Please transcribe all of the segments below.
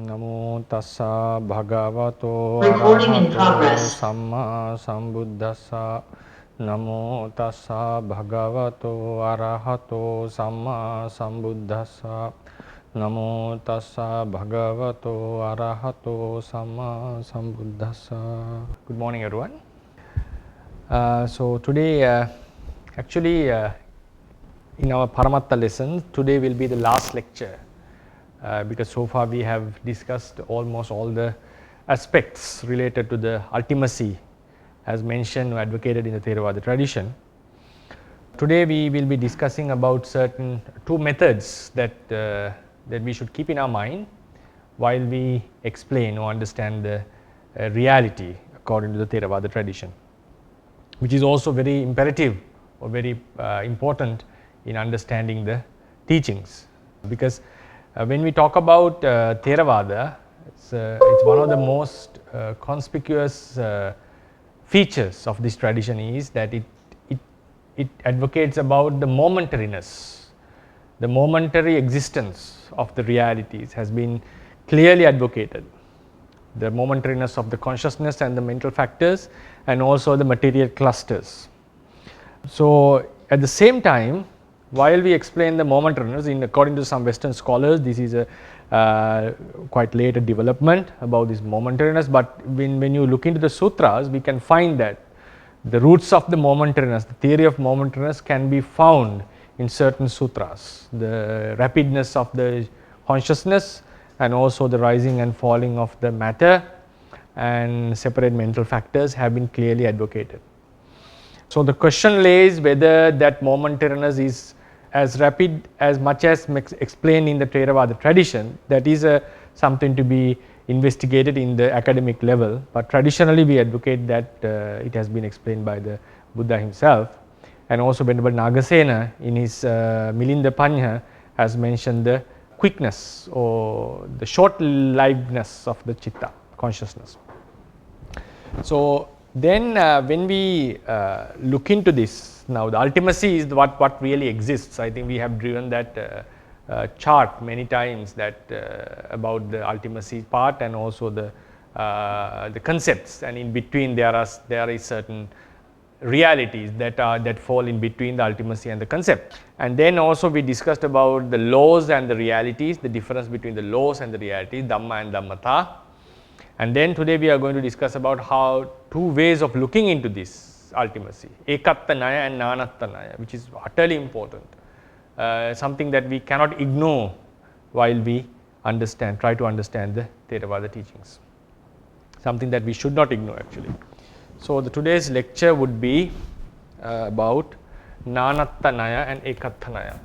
Namo tassa bhagavato Recording in arahato progress. samma sambuddhassa. Namo tassa bhagavato arahato samma sambuddhassa. Namo tassa bhagavato arahato samma sambuddhassa. Good morning, everyone. So today, actually, in our Paramatta lesson, today will be the last lecture. Because so far we have discussed almost all the aspects related to the ultimacy as mentioned or advocated in the Theravada tradition. Today we will be discussing about certain two methods that we should keep in our mind while we explain or understand the reality according to the Theravada tradition, which is also very imperative or very important in understanding the teachings. Because when we talk about Theravada, it's one of the most conspicuous features of this tradition is that it advocates about the momentariness, the momentary existence of the realities has been clearly advocated. The momentariness of the consciousness and the mental factors, and also the material clusters. So at the same time, while we explain the momentariness, according to some Western scholars, this is a quite later development about this momentariness, but when you look into the sutras, we can find that the roots of the momentariness, the theory of momentariness can be found in certain sutras. The rapidness of the consciousness and also the rising and falling of the matter and separate mental factors have been clearly advocated. So the question lays whether that momentariness is as rapid as much as explained in the Theravada tradition. That is something to be investigated in the academic level, but traditionally we advocate that it has been explained by the Buddha himself, and also Venerable Nagasena in his Milinda Panya has mentioned the quickness or the short-livedness of the chitta, consciousness. So then when we look into this, now the ultimacy is what really exists. I think we have driven that chart many times that about the ultimacy part and also the concepts, and in between there is certain realities that fall in between the ultimacy and the concept. And then also we discussed about the laws and the realities, the difference between the laws and the realities, dhamma and dhammata. And then today we are going to discuss about how two ways of looking into this ultimacy, ekattanaya and nanattanaya, which is utterly important, something that we cannot ignore while we try to understand the Theravada teachings, something that we should not ignore actually. So today's lecture would be about nanattanaya and ekattanaya.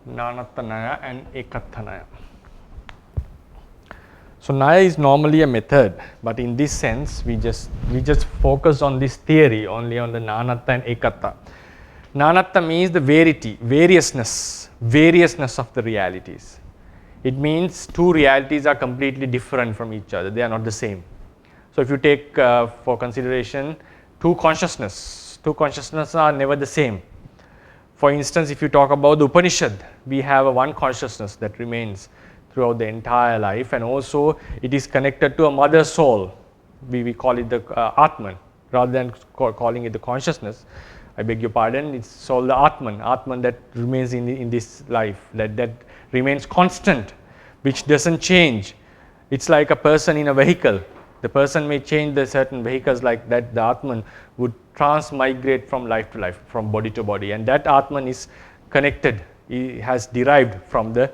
Nanattanaya and ekattanaya. So Naya is normally a method, but in this sense we just focus on this theory only on the Nanatta and Ekatta. Nanatta means the variousness of the realities. It means two realities are completely different from each other, they are not the same. So if you take for consideration two consciousnesses are never the same. For instance, if you talk about the Upanishad, we have a one consciousness that remains throughout the entire life, and also it is connected to a mother soul. We call it the Atman rather than calling it the consciousness. I beg your pardon, it's called the Atman that remains in this life, that remains constant, which doesn't change. It's like a person in a vehicle. The person may change the certain vehicles like that, the Atman would transmigrate from life to life, from body to body, and that Atman is connected, it has derived from the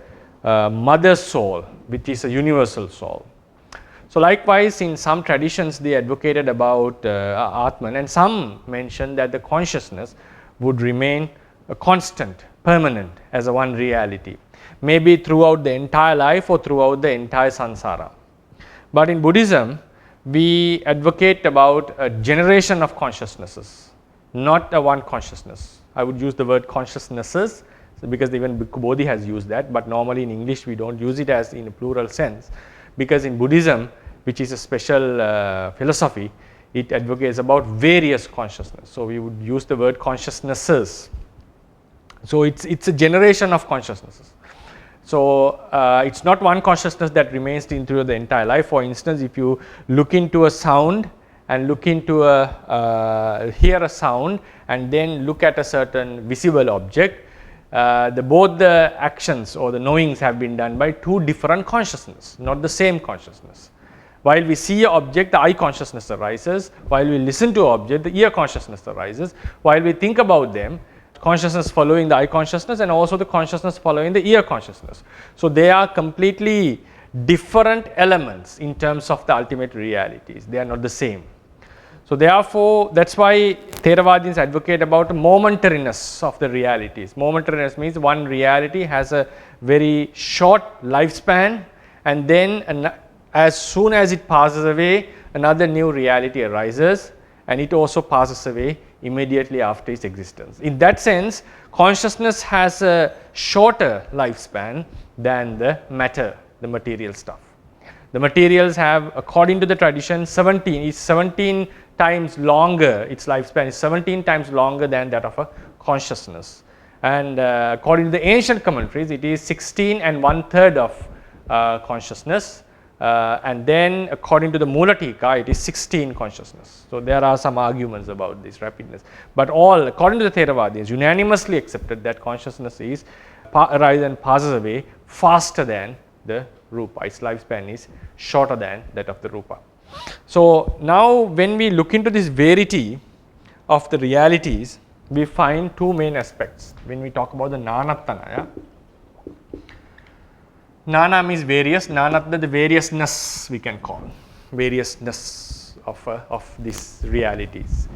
mother soul, which is a universal soul. So likewise, in some traditions they advocated about Atman, and some mentioned that the consciousness would remain a constant, permanent as a one reality, maybe throughout the entire life or throughout the entire samsara. But in Buddhism, we advocate about a generation of consciousnesses, not a one consciousness. I would use the word consciousnesses because even Bhikkhu Bodhi has used that, but normally in English we don't use it as in a plural sense, because in Buddhism which is a special philosophy, it advocates about various consciousness. So we would use the word consciousnesses. So it's a generation of consciousnesses. So it's not one consciousness that remains into the entire life. For instance, if you look into a sound and look into hear a sound and then look at a certain visible object, both the actions or the knowings have been done by two different consciousness, not the same consciousness. While we see an object, the eye consciousness arises. While we listen to an object, the ear consciousness arises. While we think about them, consciousness following the eye consciousness and also the consciousness following the ear consciousness. So they are completely different elements in terms of the ultimate realities. They are not the same. So therefore, that's why Theravadins advocate about momentariness of the realities. Momentariness means one reality has a very short lifespan, and then as soon as it passes away, another new reality arises, and it also passes away immediately after its existence. In that sense, consciousness has a shorter lifespan than the matter, the material stuff. The materials have, according to the tradition, 17 times longer, its lifespan is 17 times longer than that of a consciousness. And according to the ancient commentaries, it is 16 and 1/3 of consciousness. And then according to the Mulatika, it is 16 consciousness. So there are some arguments about this rapidness. But all, according to the Theravadins, unanimously accepted that consciousness is arises and passes away faster than the Rupa. Its lifespan is shorter than that of the Rupa. So now when we look into this verity of the realities, we find two main aspects when we talk about the Nanatana. Yeah? Nana means various, Nanatana the variousness we can call, variousness of these realities.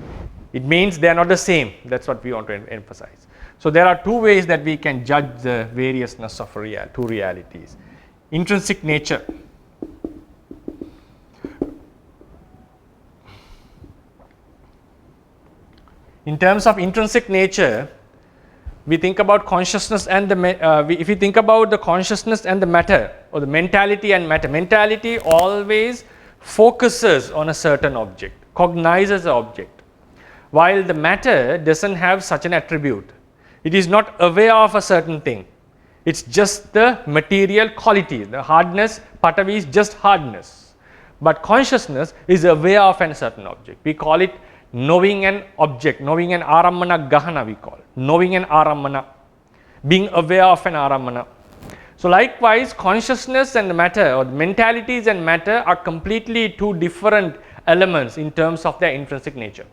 It means they are not the same, that's what we want to emphasize. So there are two ways that we can judge the variousness of two realities. Intrinsic nature. In terms of intrinsic nature, we think about consciousness and if we think about the consciousness and the matter, or the mentality and matter, mentality always focuses on a certain object, cognizes the object, while the matter doesn't have such an attribute. It is not aware of a certain thing. It's just the material quality, the hardness, Patavi is just hardness. But consciousness is aware of a certain object. We call it knowing an object, knowing an arammana gahana we call, knowing an arammana, being aware of an arammana. So likewise, consciousness and matter, or mentalities and matter, are completely two different elements in terms of their intrinsic nature.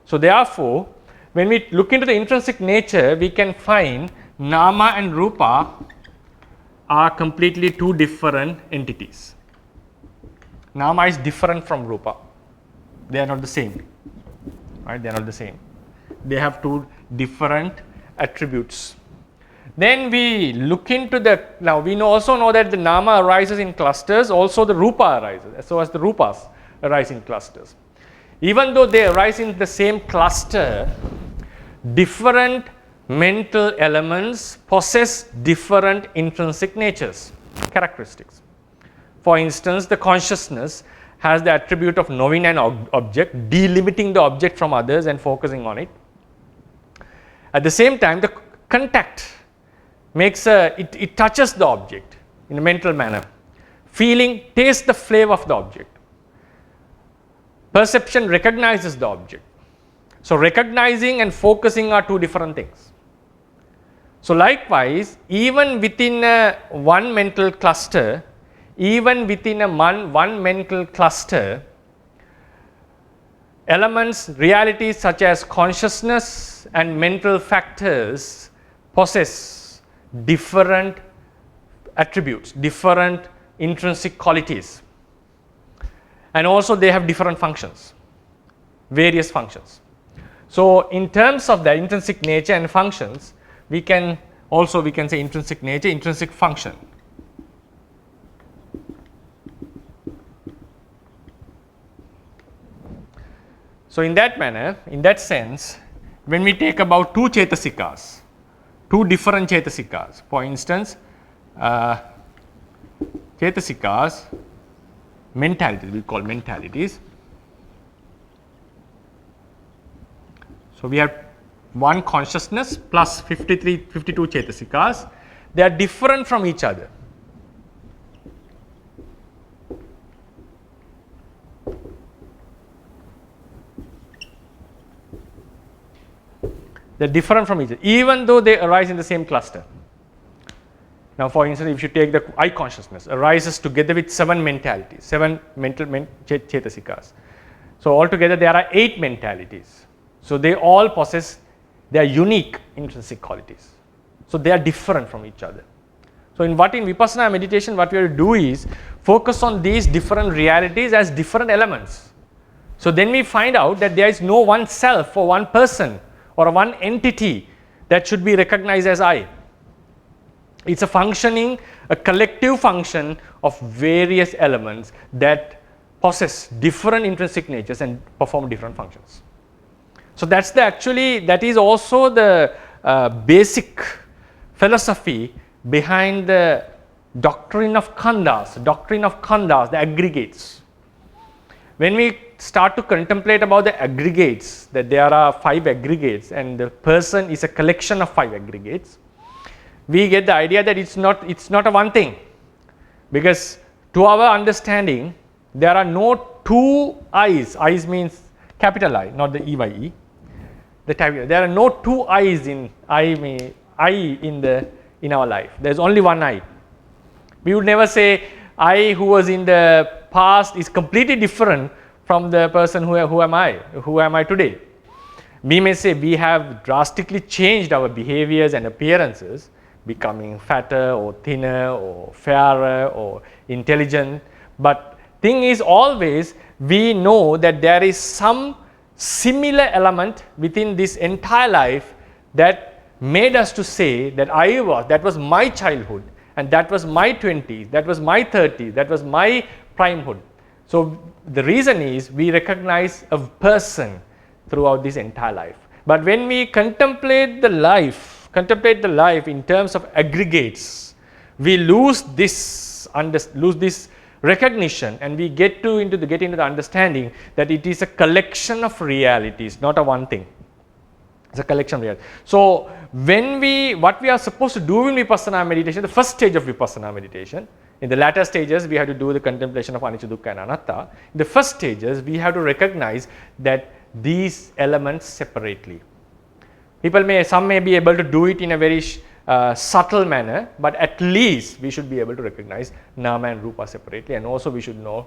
So therefore, when we look into the intrinsic nature, we can find Nama and Rupa are completely two different entities. Nama is different from Rupa. They are not the same. Right? They are not the same. They have two different attributes. Then we look into now we also know that the Nama arises in clusters, also the Rupa arises, so as the Rupas arise in clusters. Even though they arise in the same cluster, different mental elements possess different intrinsic natures, characteristics. For instance, the consciousness has the attribute of knowing an object, delimiting the object from others and focusing on it. At the same time, the contact makes it touches the object in a mental manner. Feeling tastes the flavor of the object. Perception recognizes the object. So recognizing and focusing are two different things. So likewise, even within one mental cluster, elements, realities such as consciousness and mental factors possess different attributes, different intrinsic qualities, and also they have different functions, various functions. So in terms of the intrinsic nature and functions, we can say intrinsic nature, intrinsic function. So in that manner, in that sense, when we take about two chetasikas, two different chetasikas, for instance, chetasikas mentalities, we call mentalities. So we have one consciousness plus 52 chetasikas. They are different from each other. They are different from each other, even though they arise in the same cluster. Now, for instance, if you take the I consciousness, arises together with 7 mentalities, 7 chetasikas. So altogether there are 8 mentalities. So they all possess their unique intrinsic qualities. So they are different from each other. So in Vipassana meditation, what we have to do is focus on these different realities as different elements. So then we find out that there is no one self or one person or one entity that should be recognized as I. It's a collective function of various elements that possess different intrinsic natures and perform different functions. So that is also the basic philosophy behind the doctrine of khandhas, the aggregates. When we start to contemplate about the aggregates, that there are 5 aggregates and the person is a collection of 5 aggregates, we get the idea that it's not a one thing, because to our understanding there are no 2 I's. I's means capital I, not the EYE. There are no 2 I's in in our life. There's only one I. We would never say I who was in the past is completely different from the person who am I today. We may say we have drastically changed our behaviors and appearances, becoming fatter or thinner or fairer or intelligent, but thing is always we know that there is some similar element within this entire life that made us to say that that was my childhood, and that was my 20s, that was my 30s, that was my primehood. So the reason is we recognize a person throughout this entire life. But when we contemplate the life in terms of aggregates, we lose this recognition, and we get into the understanding that it is a collection of realities, not a one thing. It's a collection of realities. So what we are supposed to do in Vipassana meditation, the first stage of Vipassana meditation, in the latter stages we have to do the contemplation of anicca, dukkha and anatta. In the first stages we have to recognize that these elements separately. Some may be able to do it in a very subtle manner, but at least we should be able to recognize nama and rupa separately, and also we should know,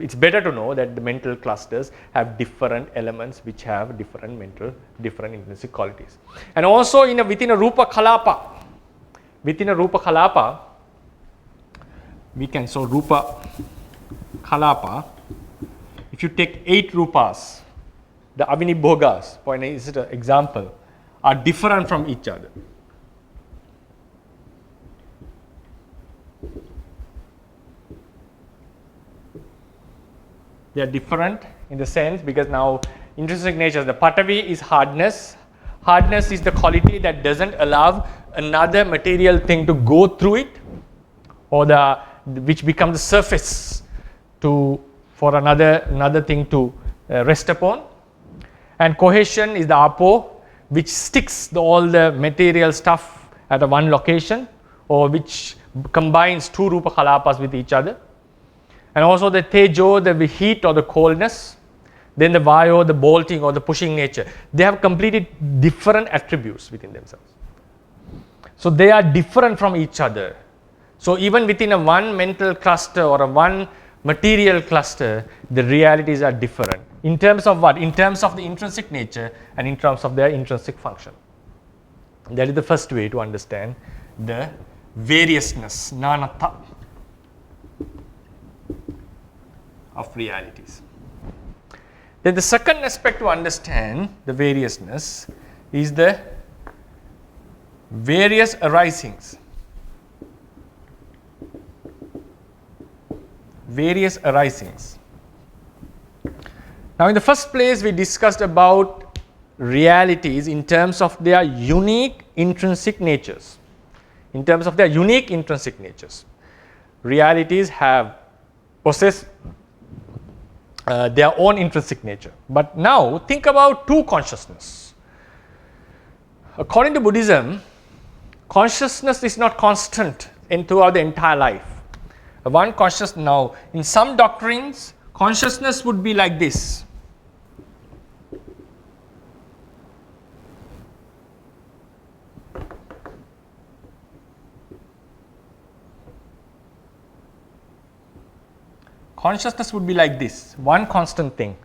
it's better to know that the mental clusters have different elements which have different intrinsic qualities. And also within a rupa kalapa, rupa kalapa, if you take 8 rupas, the avinibhogas, for an example, are different from each other. They are different in the sense because now intrinsic natures, the patavi is hardness. Hardness is the quality that doesn't allow another material thing to go through it, or which becomes the surface for another thing to rest upon. And cohesion is the apo, which sticks all the material stuff at one location, or which combines 2 rupa kalapas with each other. And also the tejo, the heat or the coldness, then the vayo, the bolting or the pushing nature. They have completely different attributes within themselves. So they are different from each other. So even within a one mental cluster or a one material cluster, the realities are different. In terms of what? In terms of the intrinsic nature and in terms of their intrinsic function. That is the first way to understand the variousness, nanata, of realities. Then the second aspect to understand the variousness is the various arisings. Various arisings. Now in the first place we discussed about realities in terms of their unique intrinsic natures. In terms of their unique intrinsic natures. Realities possess their own intrinsic nature. But now think about two consciousness. According to Buddhism, consciousness is not constant throughout the entire life. One conscious, now in some doctrines, consciousness would be like this. Consciousness would be like this, one constant thing,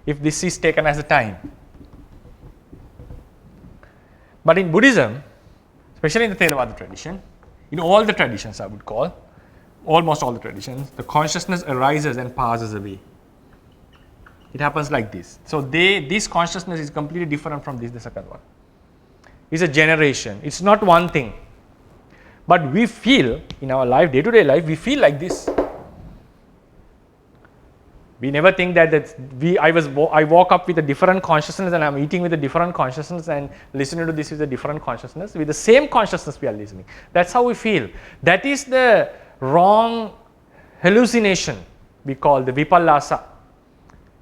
if this is taken as a time. But in Buddhism, especially in the Theravada tradition, in all the traditions I would call, almost all the traditions, the consciousness arises and passes away. It happens like this. So this consciousness is completely different from this, the second one. It's a generation. It's not one thing. But we feel in our life, day-to-day life, we feel like this. We never think that I woke up with a different consciousness and I'm eating with a different consciousness and listening to this with a different consciousness. With the same consciousness we are listening. That's how we feel. That is the wrong hallucination we call the vipallasa.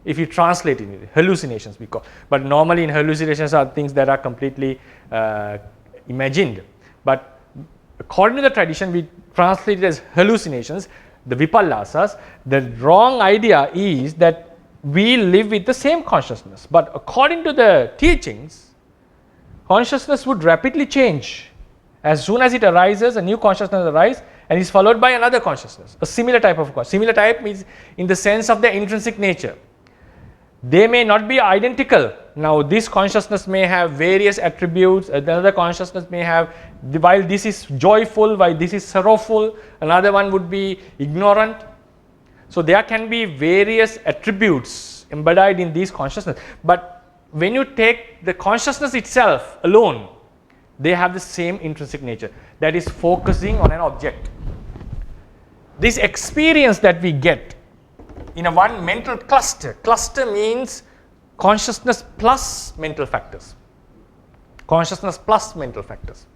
If you translate it, hallucinations we call. But normally in hallucinations are things that are completely imagined. But according to the tradition, we translate it as hallucinations. The vipallasas, the wrong idea is that we live with the same consciousness. But according to the teachings, consciousness would rapidly change. As soon as it arises, a new consciousness arises and is followed by another consciousness, a similar type of consciousness. Similar type means in the sense of their intrinsic nature. They may not be identical. Now this consciousness may have various attributes, another consciousness may have, while this is joyful, while this is sorrowful, another one would be ignorant. So there can be various attributes embodied in these consciousness. But when you take the consciousness itself alone, they have the same intrinsic nature, that is focusing on an object. This experience that we get in a one mental cluster. Cluster means consciousness plus mental factors. Consciousness plus mental factors.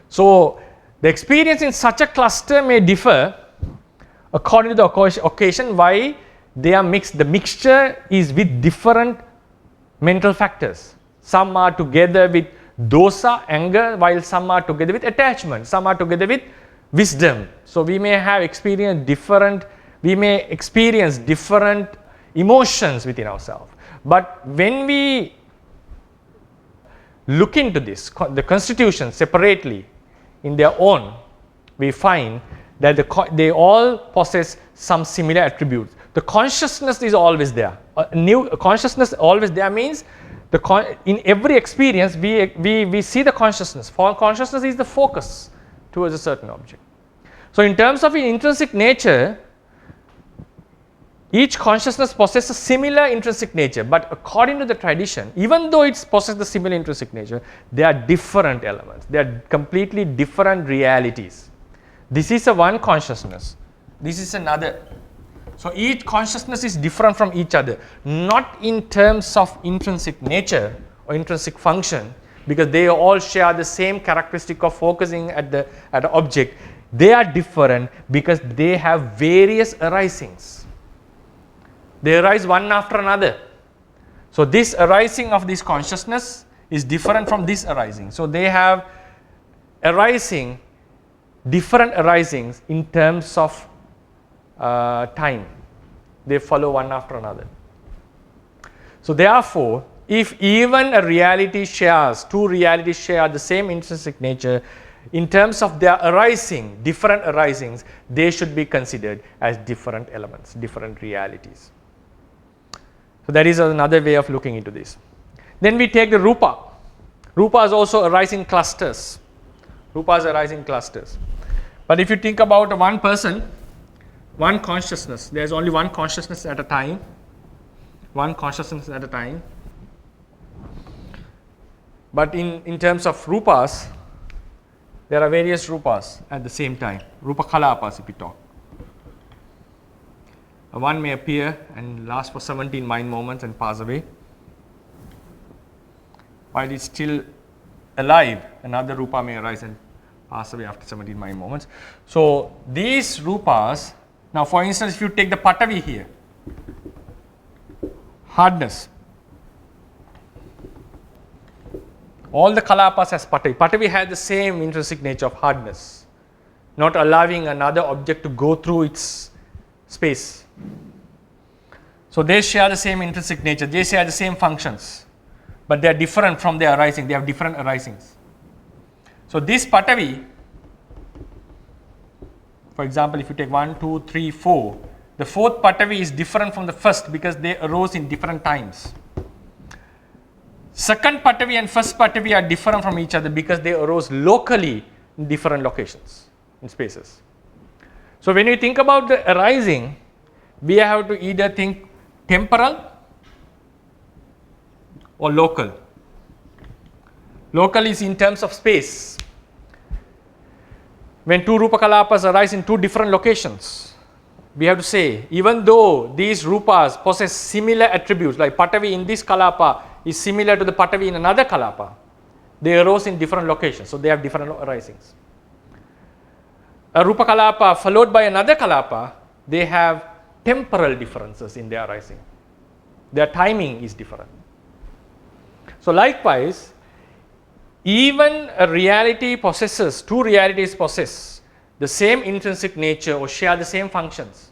So the experience in such a cluster may differ according to the occasion why they are mixed. The mixture is with different mental factors. Some are together with dosa, anger, while some are together with attachment. Some are together with wisdom. So we may have experienced different emotions within ourselves. But when we look into this, the constitution separately in their own, we find that they all possess some similar attributes. The consciousness is always there. A consciousness always there means in every experience we see the consciousness. For consciousness is the focus towards a certain object. So in terms of intrinsic nature, each consciousness possesses a similar intrinsic nature, but according to the tradition, even though it possesses the similar intrinsic nature, they are different elements. They are completely different realities. This is a one consciousness. This is another. So each consciousnness is different from each other, not in terms of intrinsic nature or intrinsic function, because they all share the same characteristic of focusing at the object. They are different because they have various arisings. They arise one after another. So this arising of this consciousness is different from this arising. So they have different arisings in terms of time. They follow one after another. So therefore, if even two realities share the same intrinsic nature, in terms of their different arisings, they should be considered as different elements, different realities. So that is another way of looking into this. Then we take the rupa. Rupas also arise in clusters. Rupas arise in clusters. But if you think about one person, one consciousness, there is only one consciousness at a time. One consciousness at a time. But in terms of rupas, there are various rupas at the same time. Rupa kalapas if we talk. One may appear and last for 17 mind moments and pass away. While it's still alive, another rupa may arise and pass away after 17 mind moments. So these rupas, now for instance, if you take the Patavi here, hardness. All the kalapas has patavi. Patavi has the same intrinsic nature of hardness, not allowing another object to go through its space. So they share the same intrinsic nature, they share the same functions, but they are different from their arising, they have different arisings. So this patavi, for example, if you take 1, 2, 3, 4, the fourth patavi is different from the first because they arose in different times. Second patavi and first patavi are different from each other because they arose locally in different locations, in spaces. So when you think about the arising, we have to either think temporal or local. Local is in terms of space. When two rupa kalapas arise in two different locations, we have to say, even though these rupas possess similar attributes, like patavi in this kalapa is similar to the patavi in another kalapa, they arose in different locations, so they have different arisings. A rupa kalapa followed by another kalapa, they have temporal differences in their arising. Their timing is different. So likewise, even a reality possesses, two realities possess the same intrinsic nature or share the same functions.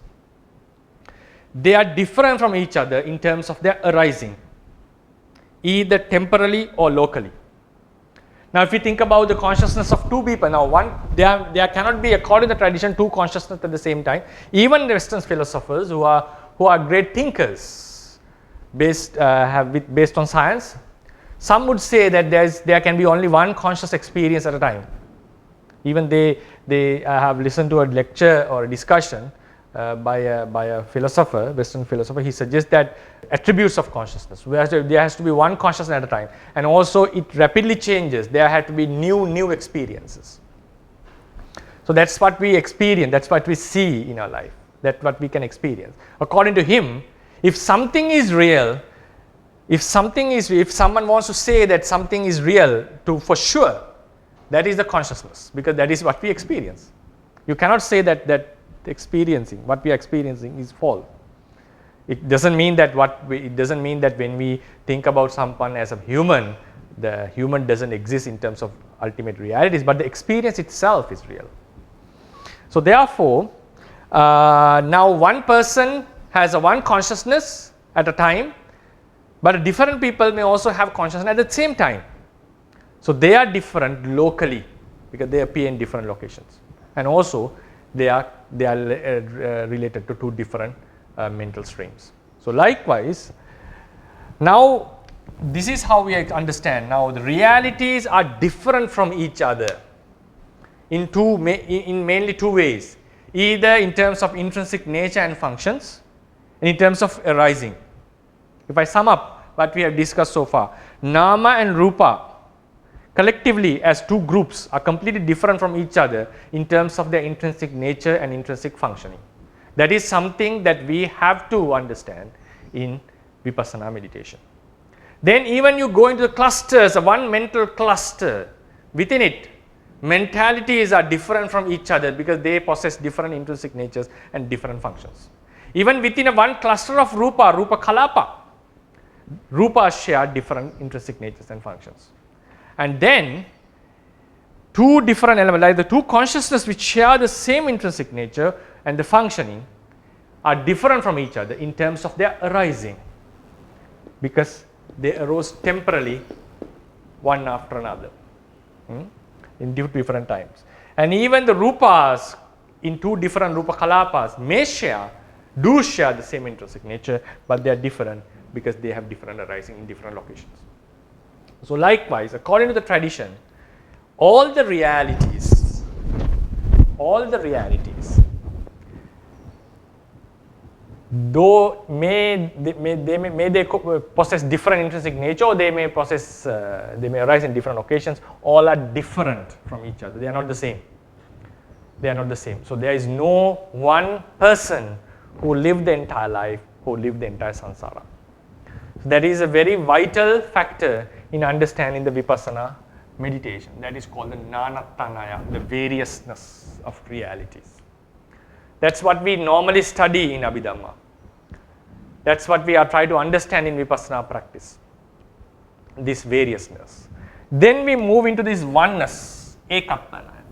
They are different from each other in terms of their arising, either temporally or locally. Now if we think about the consciousness of two people, now there cannot be, according to the tradition, two consciousness at the same time. Even the Western philosophers who are great thinkers based on science, some would say that there can be only one conscious experience at a time. Even they have listened to a lecture or a discussion by a philosopher, Western philosopher. He suggests that attributes of consciousness, there has to be one consciousness at a time, and also it rapidly changes. There have to be new experiences. So that's what we experience, that's what we see in our life, that's what we can experience. According to him, if something is real, if someone wants to say that something is real, for sure, that is the consciousness, because that is what we experience. You cannot say that what we are experiencing is false. It doesn't mean that when we think about someone as a human, the human doesn't exist in terms of ultimate realities, but the experience itself is real. So therefore, now one person has one consciousness at a time, but different people may also have consciousness at the same time. So they are different locally because they appear in different locations, and also they are related to two different mental streams. So likewise, now this is how we understand. Now the realities are different from each other in mainly two ways, either in terms of intrinsic nature and functions, and in terms of arising. If I sum up what we have discussed so far, nama and rupa collectively as two groups are completely different from each other in terms of their intrinsic nature and intrinsic functioning. That is something that we have to understand in Vipassana meditation. Then even you go into the clusters, one mental cluster, within it, mentalities are different from each other because they possess different intrinsic natures and different functions. Even within one cluster of rupa kalapa, rupas share different intrinsic natures and functions. And then two different elements, like the two consciousnesses which share the same intrinsic nature and the functioning, are different from each other in terms of their arising, because they arose temporally one after another in different times. And even the rupas in two different rupa kalapas do share the same intrinsic nature, but they are different because they have different arising in different locations. So likewise, according to the tradition, all the realities, though they possess different intrinsic nature, or they may arise in different occasions, all are different from each other. They are not the same. So there is no one person who lived the entire life, who lived the entire samsara. So that is a very vital factor in understanding the Vipassana meditation. That is called the Nanatanaya, the variousness of realities. That's what we normally study in Abhidhamma. That's what we are trying to understand in Vipassana practice, this variousness. Then we move into this oneness, Ekattanaya.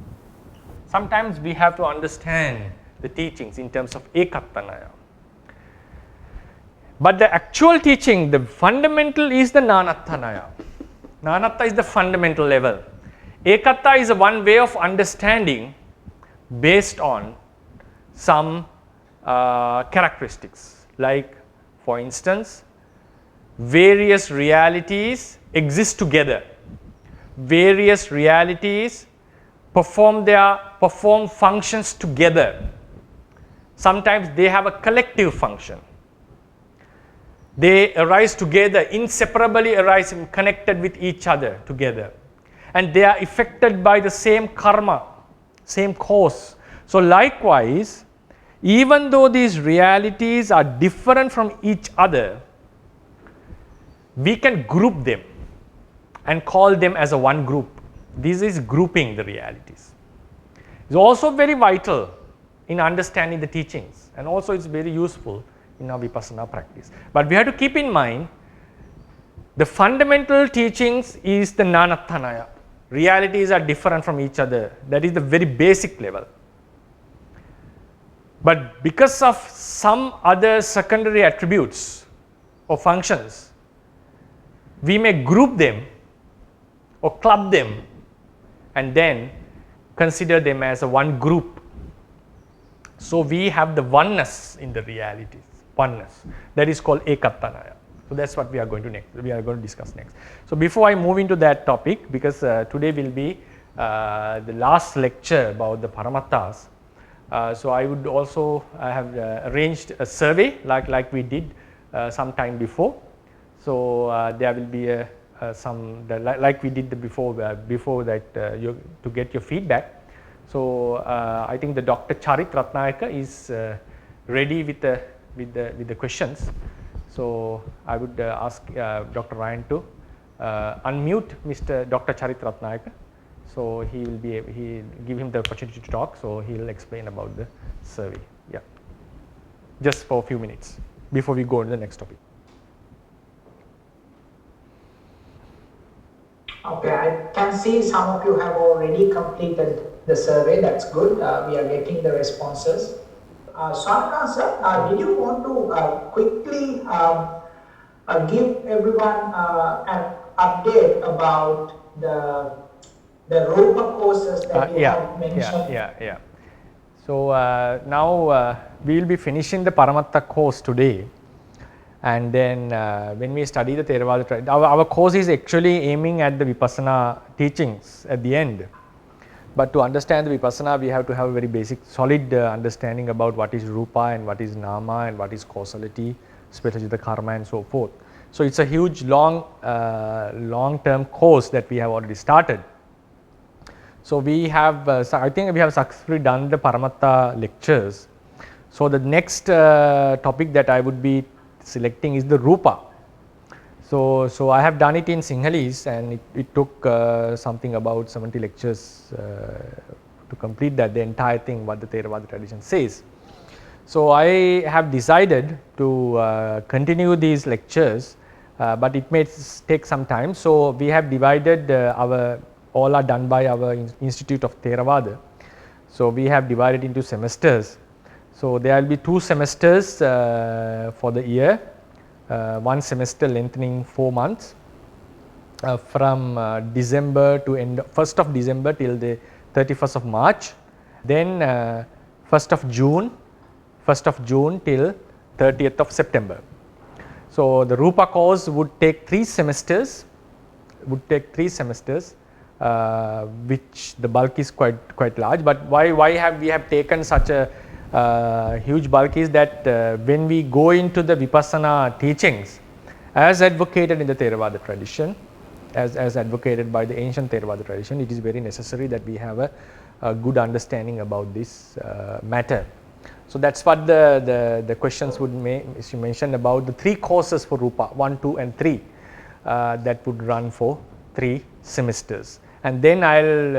Sometimes we have to understand the teachings in terms of Ekattanaya. But the actual teaching, the fundamental is the Nanattanaya. Nanatta is the fundamental level. Ekatta is one way of understanding based on some characteristics. Like, for instance, various realities exist together. Various realities perform functions together. Sometimes they have a collective function. They arise together, inseparably arise and connected with each other together. And they are affected by the same karma, same cause. So likewise, even though these realities are different from each other, we can group them and call them as a one group. This is grouping the realities. It's also very vital in understanding the teachings, and also it's very useful in our Vipassana practice. But we have to keep in mind the fundamental teachings is the Nanattanaya. Realities are different from each other. That is the very basic level. But because of some other secondary attributes or functions, we may group them or club them and then consider them as a one group. So we have the oneness in the realities. Oneness. That is called Ekattanaya. So that's what we are going to discuss next. So before I move into that topic, because today will be the last lecture about the Paramattas, so I would also have arranged a survey like we did some time before. So there will be like we did before that to get your feedback. So I think the Dr. Charit Ratnayaka is ready with the questions. So I would ask Dr. Ryan to unmute Mr. Dr. Charit Ratnayaka. So he'll give him the opportunity to talk. So he'll explain about the survey. Yeah, just for a few minutes before we go to the next topic. Okay, I can see some of you have already completed the survey. That's good. We are getting the responses. Swanika sir, did you want to quickly give everyone an update about the Rupa courses that you have mentioned? Yeah. So now we will be finishing the Paramatta course today. And then when we study the Theravada tradition, our course is actually aiming at the Vipassana teachings at the end. But to understand the Vipassana, we have to have a very basic, solid understanding about what is Rupa and what is Nama and what is causality, especially the karma and so forth. So it's a huge, long-term course that we have already started. So we have, I think we have successfully done the Paramatta lectures. So the next topic that I would be selecting is the Rupa. So I have done it in Sinhalese, and it took something about 70 lectures to complete that, the entire thing what the Theravada tradition says. So I have decided to continue these lectures, but it may take some time. So we have divided all are done by our Institute of Theravada. So we have divided into semesters. So there will be 2 semesters for the year, one semester lengthening 4 months from December to 1st of December till the 31st of March, then 1st of June till 30th of September. So the Rupa course would take 3 semesters, which the bulk is quite large. But why we have taken such a huge bulk is that when we go into the Vipassana teachings as advocated in the Theravada tradition, as advocated by the ancient Theravada tradition, it is very necessary that we have a good understanding about this matter. So that's what the questions would she mentioned about the 3 courses for Rupa, 1, 2 and 3 that would run for 3 semesters. And then I'll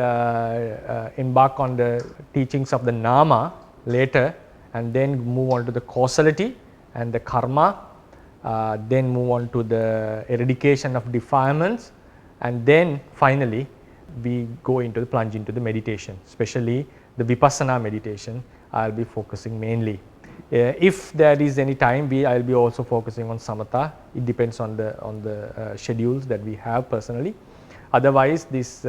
embark on the teachings of the Nama later, and then move on to the causality and the karma then move on to the eradication of defilements, and then finally we go into the plunge into the meditation, especially the Vipassana meditation. I will be focusing mainly. If there is any time, I will be also focusing on samatha. It depends on the schedules that we have personally. Otherwise, this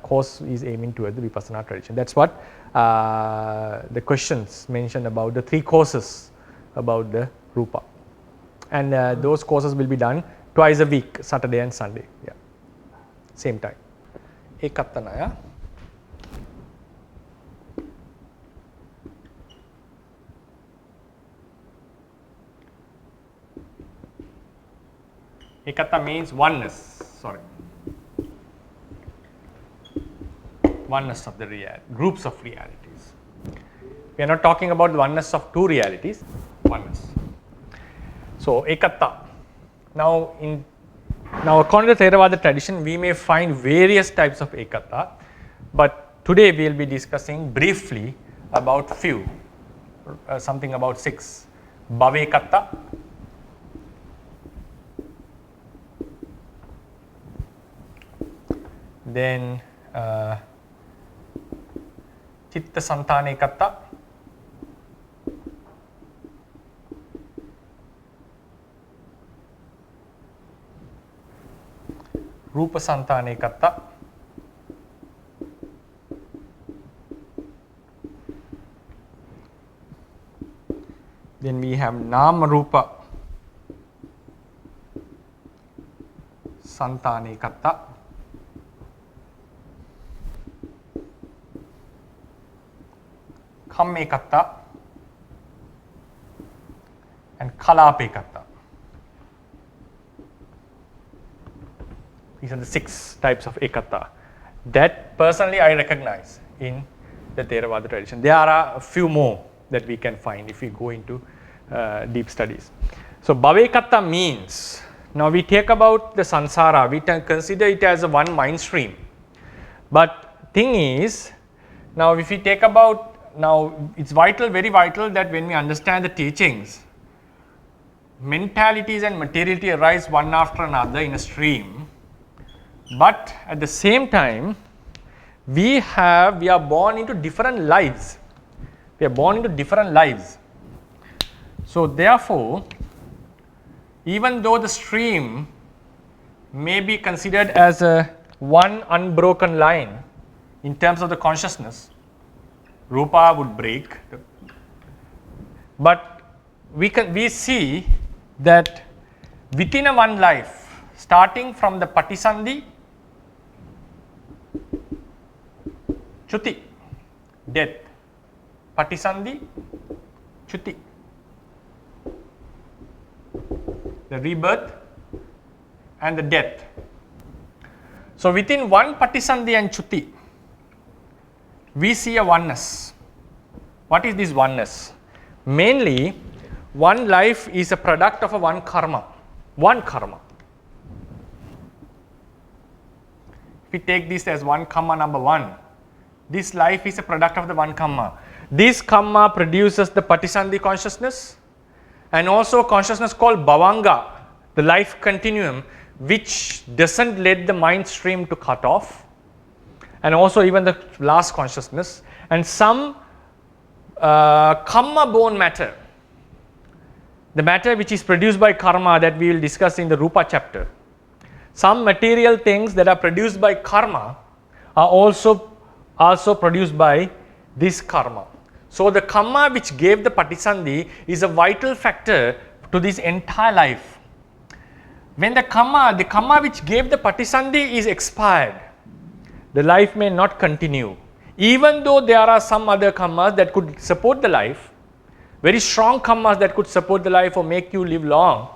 course is aiming toward the Vipassana tradition. That's what the questions mentioned about the 3 courses about the Rupa. And those courses will be done twice a week, Saturday and Sunday. Yeah, same time. Ekattanaya. Ekata means oneness. Sorry. Oneness of the groups of realities. We are not talking about the oneness of 2 realities, oneness. So, Ekata. Now, according to Theravada tradition, we may find various types of Ekata, but today we will be discussing briefly about few, something about 6. Bhavekata, then Chitta Santanekata, Rupa Santanekata, then we have Nama Rupa Santanekata, Kammekata and Kalapekata. These are the 6 types of Ekata that personally I recognize in the Theravada tradition. There are a few more that we can find if we go into deep studies. So, Bhavekata means, now we take about the samsara, we can consider it as a one mind stream. But thing is, now if we take about, now it's vital, very vital that when we understand the teachings, mentalities and materiality arise one after another in a stream, but at the same time we are born into different lives. We are born into different lives. So therefore, even though the stream may be considered as a one unbroken line in terms of the consciousness, Rupa would break, but we see that within a one life, starting from the Patisandhi, Chuti, death, Patisandhi, Chuti, the rebirth and the death. So within one Patisandhi and Chuti, we see a oneness. What is this oneness? Mainly, one life is a product of a one karma. One karma. If we take this as one karma number 1, this life is a product of the one karma. This karma produces the Patisandhi consciousness and also consciousness called Bhavanga, the life continuum, which doesn't let the mind stream to cut off, and also even the last consciousness, and some karma born matter, the matter which is produced by karma that we will discuss in the Rupa chapter. Some material things that are produced by karma are also produced by this karma. So the karma which gave the Patisandhi is a vital factor to this entire life. When the karma which gave the Patisandhi is expired, the life may not continue. Even though there are some other karmas that could support the life, very strong karmas that could support the life or make you live long,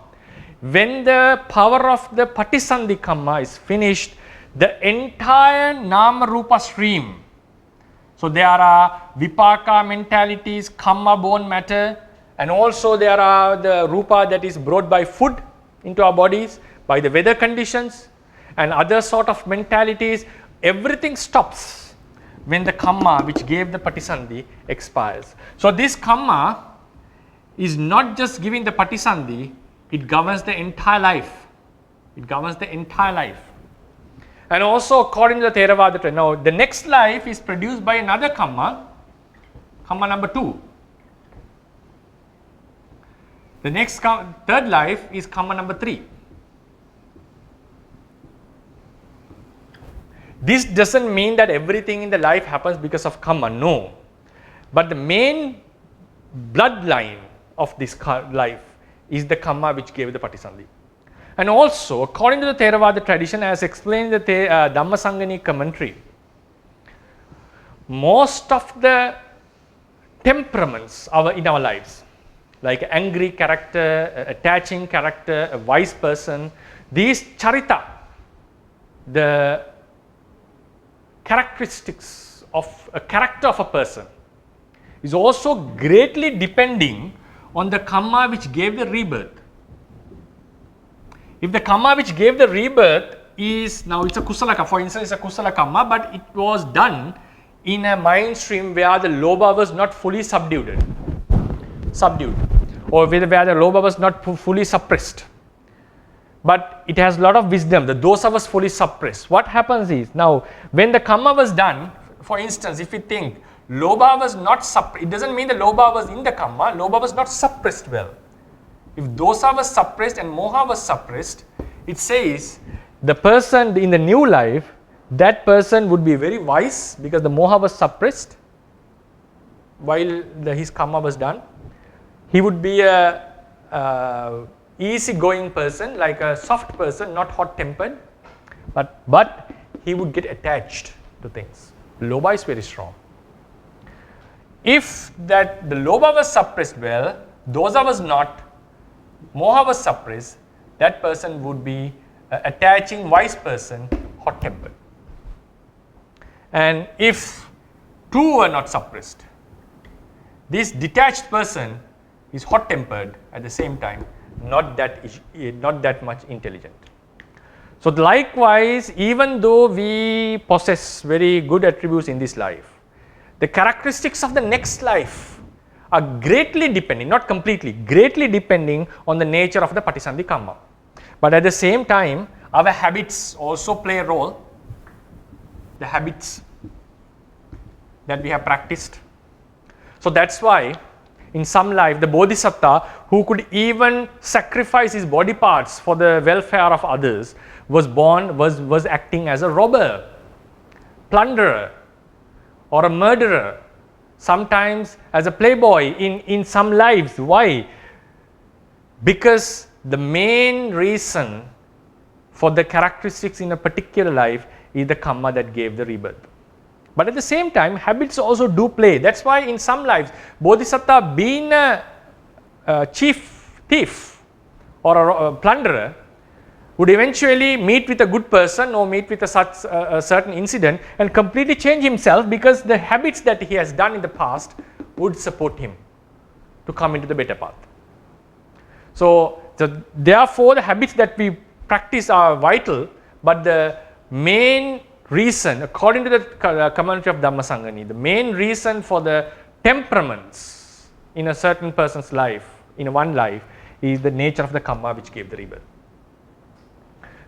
when the power of the Patisandhi karma is finished, the entire Nama Rupa stream, so there are Vipaka mentalities, karma born matter, and also there are the Rupa that is brought by food into our bodies, by the weather conditions and other sort of mentalities. Everything stops when the karma which gave the Patisandhi expires. So this karma is not just giving the Patisandhi, It governs the entire life. It governs the entire life. And also according to the Theravada tradition, now the next life is produced by another karma, karma number 2. The next third life is karma number 3. This doesn't mean that everything in the life happens because of karma, no. But the main bloodline of this life is the karma which gave the patisandhi. And also, according to the Theravada tradition, as explained in the Dhammasangani commentary, most of the temperaments in our lives, like angry character, attaching character, a wise person, these charita, the characteristics of a character of a person, is also greatly depending on the karma which gave the rebirth. If the karma which gave the rebirth is, now it's a kusala karma, for instance, it's a kusala karma, but it was done in a mind stream where the lobha was not fully subdued, or where the lobha was not fully suppressed. But it has a lot of wisdom, the dosa was fully suppressed. What happens is, now when the karma was done, for instance, if we think lobha was not suppressed, it doesn't mean the lobha was in the karma, lobha was not suppressed well. If dosa was suppressed and moha was suppressed, it says the person in the new life, that person would be very wise because the moha was suppressed while his karma was done. He would be a easy-going person, like a soft person, not hot-tempered, but he would get attached to things. Lobha is very strong. If that the lobha was suppressed well, dosa was not, moha was suppressed, that person would be attaching wise person, hot-tempered. And if two were not suppressed, this detached person is hot-tempered at the same time, not that much intelligent. So likewise, even though we possess very good attributes in this life, the characteristics of the next life are greatly depending, not completely, greatly depending on the nature of the patisandhi karma. But at the same time, our habits also play a role. The habits that we have practiced. So that's why in some life, the bodhisattva who could even sacrifice his body parts for the welfare of others was acting as a robber, plunderer, or a murderer, sometimes as a playboy in some lives. Why? Because the main reason for the characteristics in a particular life is the karma that gave the rebirth. But at the same time, habits also do play. That's why in some lives, bodhisattva being a chief thief or a plunderer would eventually meet with a good person or meet with a certain incident and completely change himself, because the habits that he has done in the past would support him to come into the better path. So therefore, the habits that we practice are vital, but the main reason, according to the commentary of Dhammasangani, the main reason for the temperaments in a certain person's life, in one life, is the nature of the karma which gave the rebirth.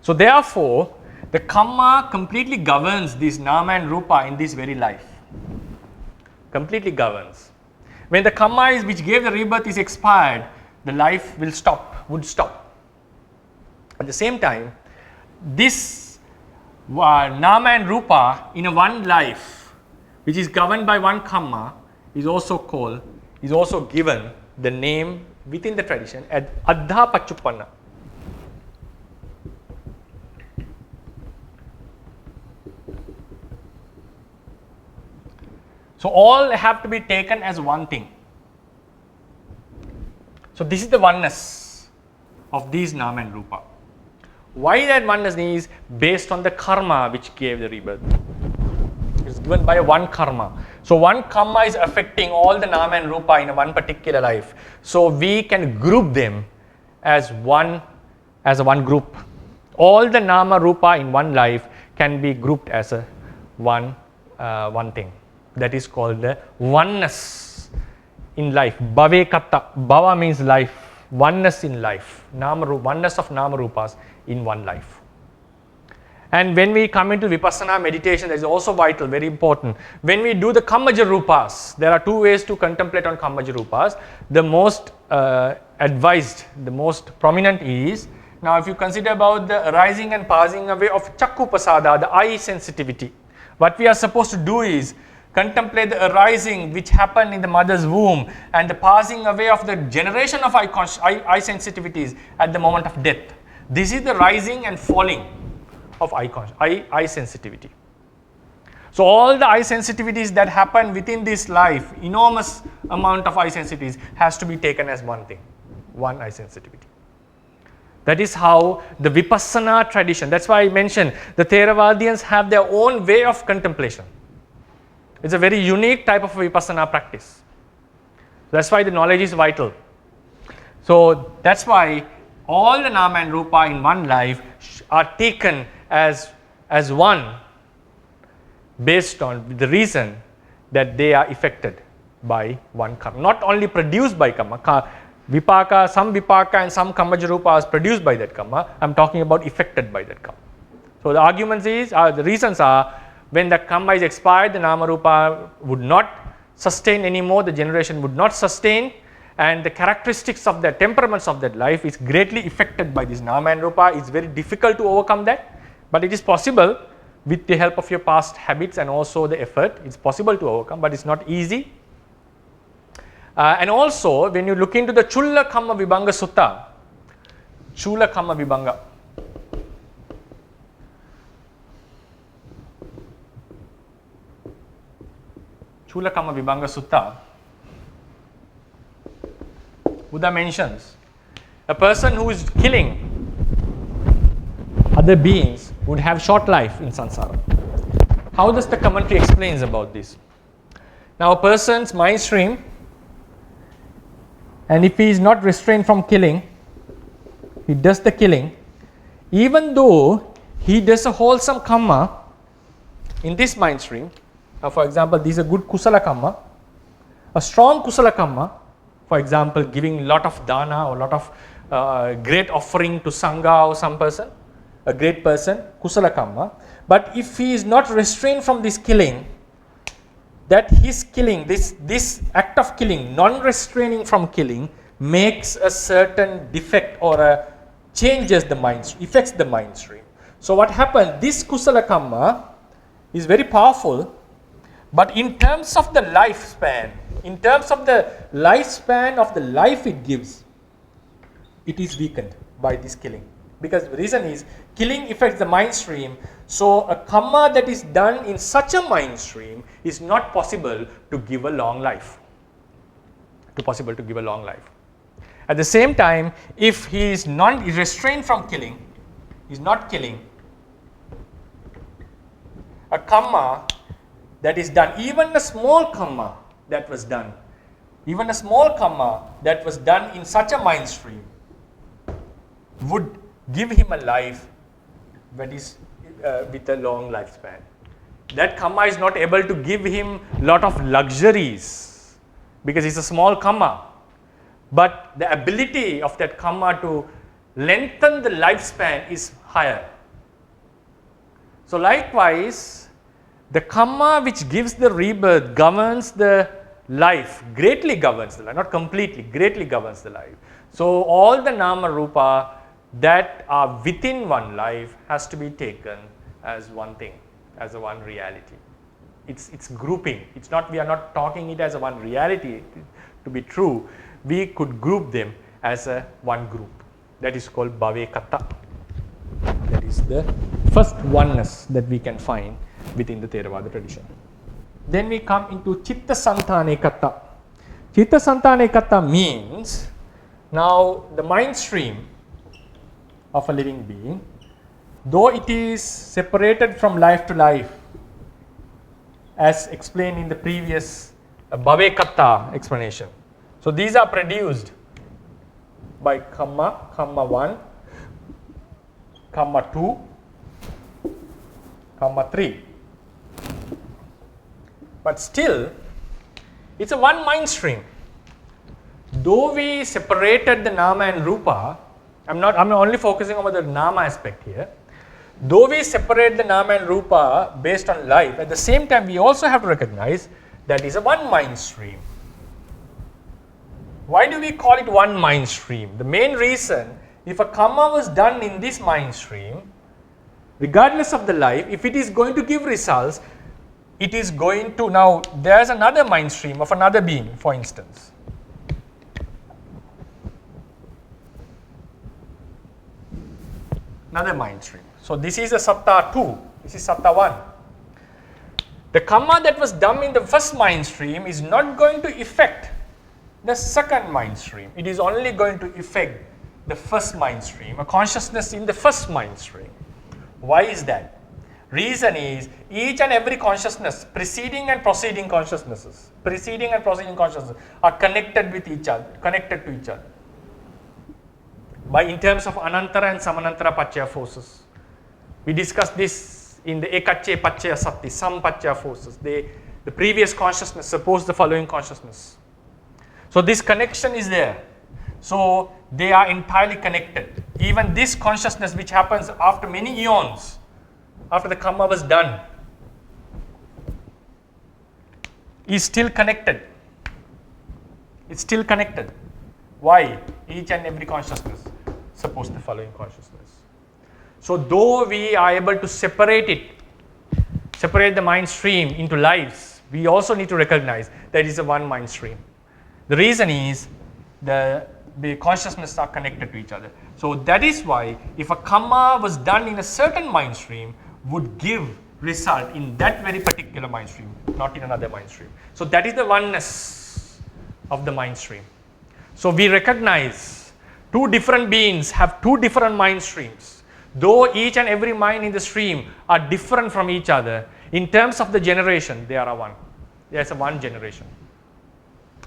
So therefore, the karma completely governs this nama and rupa in this very life. Completely governs. When the karma which gave the rebirth is expired, the life would stop. At the same time, this nama and rupa in a one life, which is governed by one karma, is also given the name within the tradition as Adha Pachupanna. So all have to be taken as one thing. So this is the oneness of these nama and rupa. Why that oneness is based on the karma which gave the rebirth. It's given by one karma. So one karma is affecting all the nama and rupa in one particular life. So we can group them as one group. All the nama rupa in one life can be grouped as one thing. That is called the oneness in life. Bhavekata. Bhava means life. oneness in life, oneness of nama rupas in one life. And when we come into Vipassana meditation, that is also vital, very important. When we do the Kammaja Rupas, there are two ways to contemplate on Kammaja Rupas. The most advised, the most prominent is, now if you consider about the arising and passing away of Chakku Pasada, the eye sensitivity, what we are supposed to do is contemplate the arising which happened in the mother's womb and the passing away of the generation of eye sensitivities at the moment of death. This is the rising and falling of eye sensitivity. So all the eye sensitivities that happen within this life, enormous amount of eye sensitivities, has to be taken as one thing, one eye sensitivity. That is how the Vipassana tradition, that's why I mentioned the Theravadians have their own way of contemplation. It's a very unique type of Vipassana practice. That's why the knowledge is vital. So that's why all the Nama and Rupa in one life are taken as one, based on the reason that they are affected by one karma. Not only produced by karma, vipaka, some vipaka and some kammaja rupa is produced by that karma. I am talking about affected by that karma. So the arguments is, the reasons are, when the karma is expired, the nama rupa would not sustain anymore, the generation would not sustain, and the characteristics of the temperaments of that life is greatly affected by this nama and rupa. It's very difficult to overcome that, but it is possible with the help of your past habits and also the effort. It's possible to overcome, but it's not easy. And also, when you look into the Chulla Kamma Vibhanga Sutta, Chula Kamma Vibhanga, Chula Kamma Vibhanga Sutta, Buddha mentions a person who is killing other beings would have short life in samsara. How does the commentary explains about this? Now a person's mind stream, and if he is not restrained from killing, he does the killing, even though he does a wholesome karma in this mind stream. Now for example, this is a good kusala karma, a strong kusala karma, for example giving lot of dana or lot of great offering to sangha or some person, a great person, kusala karma. But if he is not restrained from this killing, that his killing, this act of killing, non-restraining from killing, makes a certain defect or changes the mind, affects the mind stream. So what happened, this kusala karma is very powerful, but in terms of the lifespan, in terms of the lifespan of the life it gives, it is weakened by this killing. Because the reason is, killing affects the mind stream, so a karma that is done in such a mind stream is not possible to give a long life. At the same time, if he is restrained from killing, is not killing, a karma that is done, even a small karma that was done, even a small karma that was done in such a mind stream would give him a life that is with a long lifespan. That karma is not able to give him lot of luxuries because it's a small karma, but the ability of that karma to lengthen the lifespan is higher. So likewise, the karma which gives the rebirth governs the life, greatly governs the life, not completely, greatly governs the life. So all the nama rupa that are within one life has to be taken as one thing, as a one reality. It's grouping. It's not, we are not talking it as a one reality. To be true, we could group them as a one group. That is called Bhavekata. That is the first oneness that we can find within the Theravada tradition. Then we come into Chitta Santanekata. Chitta Santanekata means, now the mind stream of a living being, though it is separated from life to life, as explained in the previous Bhavekata explanation. So these are produced by karma, karma 1, karma 2, karma 3. But still, it's a one mind stream. though we separated the nama and rupa, I'm only focusing on the nama aspect here. Though we separate the nama and rupa based on life, at the same time we also have to recognize that is a one mind stream. Why do we call it one mind stream? The main reason, if a karma was done in this mind stream, regardless of the life, if it is going to give results, it is going to, now there's another mind stream of another being, for instance. Another mind stream. So this is a satta 2, this is satta 1. The karma that was done in the first mind stream is not going to affect the second mind stream. It is only going to affect the first mind stream, a consciousness in the first mind stream. Why is that? Reason is each and every consciousness, preceding and proceeding consciousnesses, are connected with each other, connected to each other. By in terms of anantara and samanantara paccaya forces. We discussed this in the ekacche paccaya sati, some paccaya forces. The previous consciousness suppose the following consciousness. So this connection is there. So they are entirely connected. Even this consciousness which happens after many eons, after the karma was done, is still connected. It's still connected. Why? Each and every consciousness suppose the following consciousness. So though we are able to separate the mind stream into lives, we also need to recognize that it is a one mind stream. The reason is the consciousness are connected to each other. So that is why if a karma was done in a certain mind stream, would give result in that very particular mind stream, not in another mind stream. So that is the oneness of the mind stream. So we recognize two different beings have two different mind streams. Though each and every mind in the stream are different from each other, in terms of the generation, they are one. There's a one generation.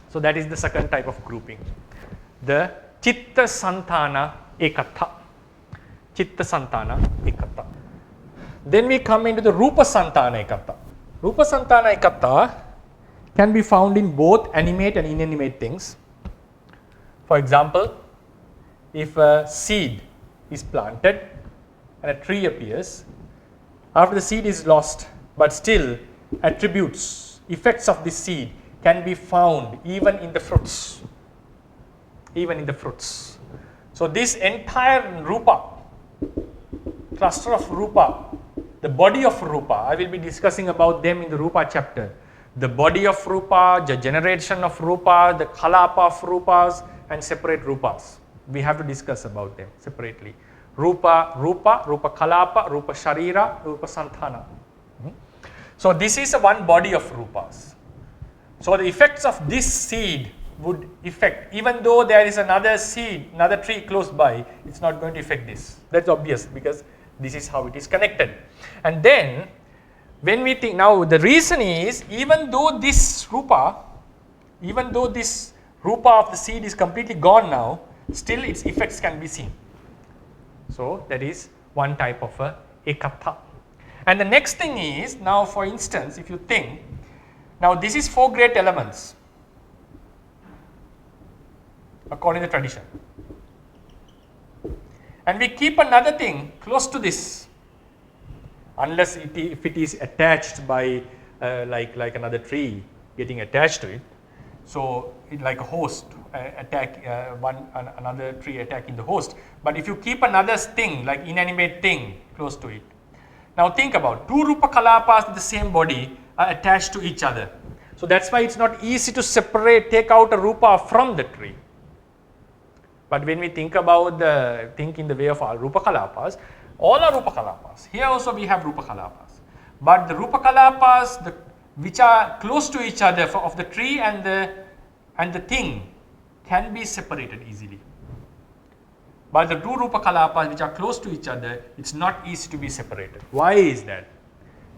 So that is the second type of grouping. The Chitta Santana Ekata. Chitta Santana Ekata. Then we come into the Rupa Santana Ekata. Rupa Santana Ekata can be found in both animate and inanimate things. For example, if a seed is planted and a tree appears, after the seed is lost, but still attributes, effects of this seed can be found even in the fruits. Even in the fruits. So this entire Rupa, cluster of Rupa, the body of Rupa, I will be discussing about them in the Rupa chapter. The body of Rupa, the generation of Rupa, the Kalapa of Rupas, and separate Rupas. We have to discuss about them separately. Rupa, Rupa Kalapa, Rupa Sharira, Rupa Santana. So this is a one body of Rupas. So the effects of this seed would affect, even though there is another seed, another tree close by, it's not going to affect this. That's obvious because this is how it is connected. And then when we think, now the reason is, even though this Rupa of the seed is completely gone now, still its effects can be seen. So that is one type of a ekata. And the next thing is, now for instance, if you think, now this is 4 great elements according to the tradition. And we keep another thing close to this, unless if it is attached by like another tree getting attached to it. So it like a host another tree attacking the host. But if you keep another thing like inanimate thing close to it. Now think about 2 Rupa Kalapas in the same body are attached to each other. So that's why it's not easy to take out a Rupa from the tree. But when we think about in the way of all Rupa Kalapas, all are Rupa Kalapas. Here also we have Rupa Kalapas. But the Rupa Kalapas which are close to each other of the tree and the thing can be separated easily. But the 2 Rupa Kalapas which are close to each other, it's not easy to be separated. Why is that?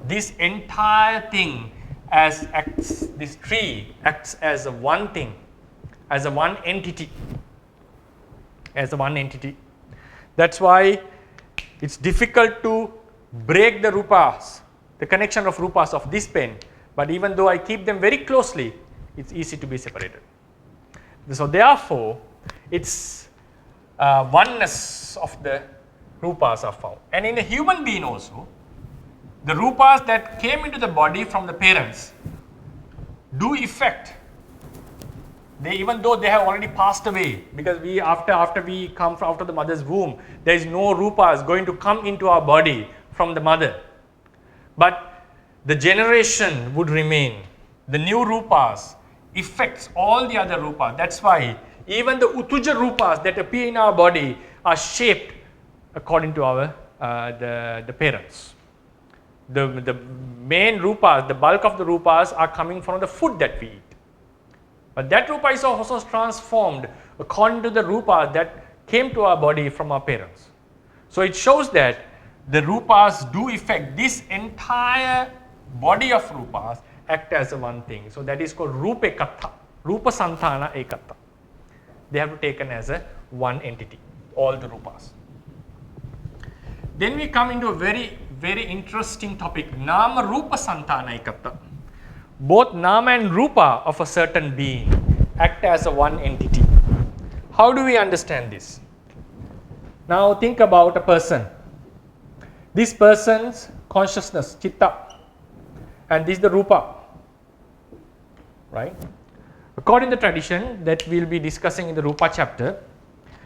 This entire thing this tree acts as a one thing, as a one entity. That's why it's difficult to break the Rupas, the connection of Rupas of this pen. But even though I keep them very closely, it's easy to be separated. So therefore, it's oneness of the rupas are found. And in a human being also, the rupas that came into the body from the parents do effect. They, even though they have already passed away, because we after we come from after the mother's womb, there is no rupas going to come into our body from the mother. But the generation would remain. The new rupas affects all the other rupas. That's why even the utuja rupas that appear in our body are shaped according to our the parents. The main rupas, the bulk of the rupas are coming from the food that we eat. But that rupa is also transformed according to the rupa that came to our body from our parents. So it shows that the rupas do affect this entire body of rupas act as a one thing. So that is called rupa ekata, rupa santana ekata. They have to be taken as a one entity, all the rupas. Then we come into a very, very interesting topic, nama rupa santana ekata. Both nama and rupa of a certain being act as a one entity. How do we understand this? Now think about a person. This person's consciousness, chitta, and this is the rupa, right? According to the tradition that we will be discussing in the rupa chapter,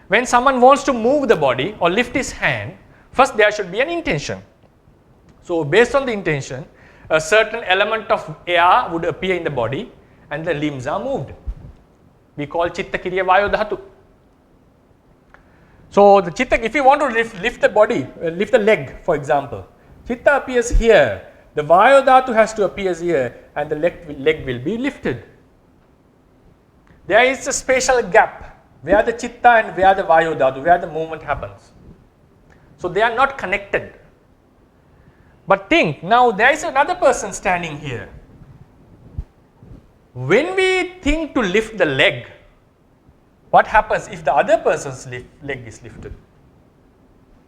when someone wants to move the body or lift his hand, first there should be an intention. So based on the intention, a certain element of air would appear in the body and the limbs are moved. We call chitta kriya vayu dhatu. So the chitta, if you want to lift the body, lift the leg for example, chitta appears here, the vayu dhatu has to appear here and the leg will be lifted. There is a spatial gap where the chitta and where the vayu dhatu, where the movement happens. So they are not connected. But think, now there is another person standing here. When we think to lift the leg, what happens if the other person's leg is lifted?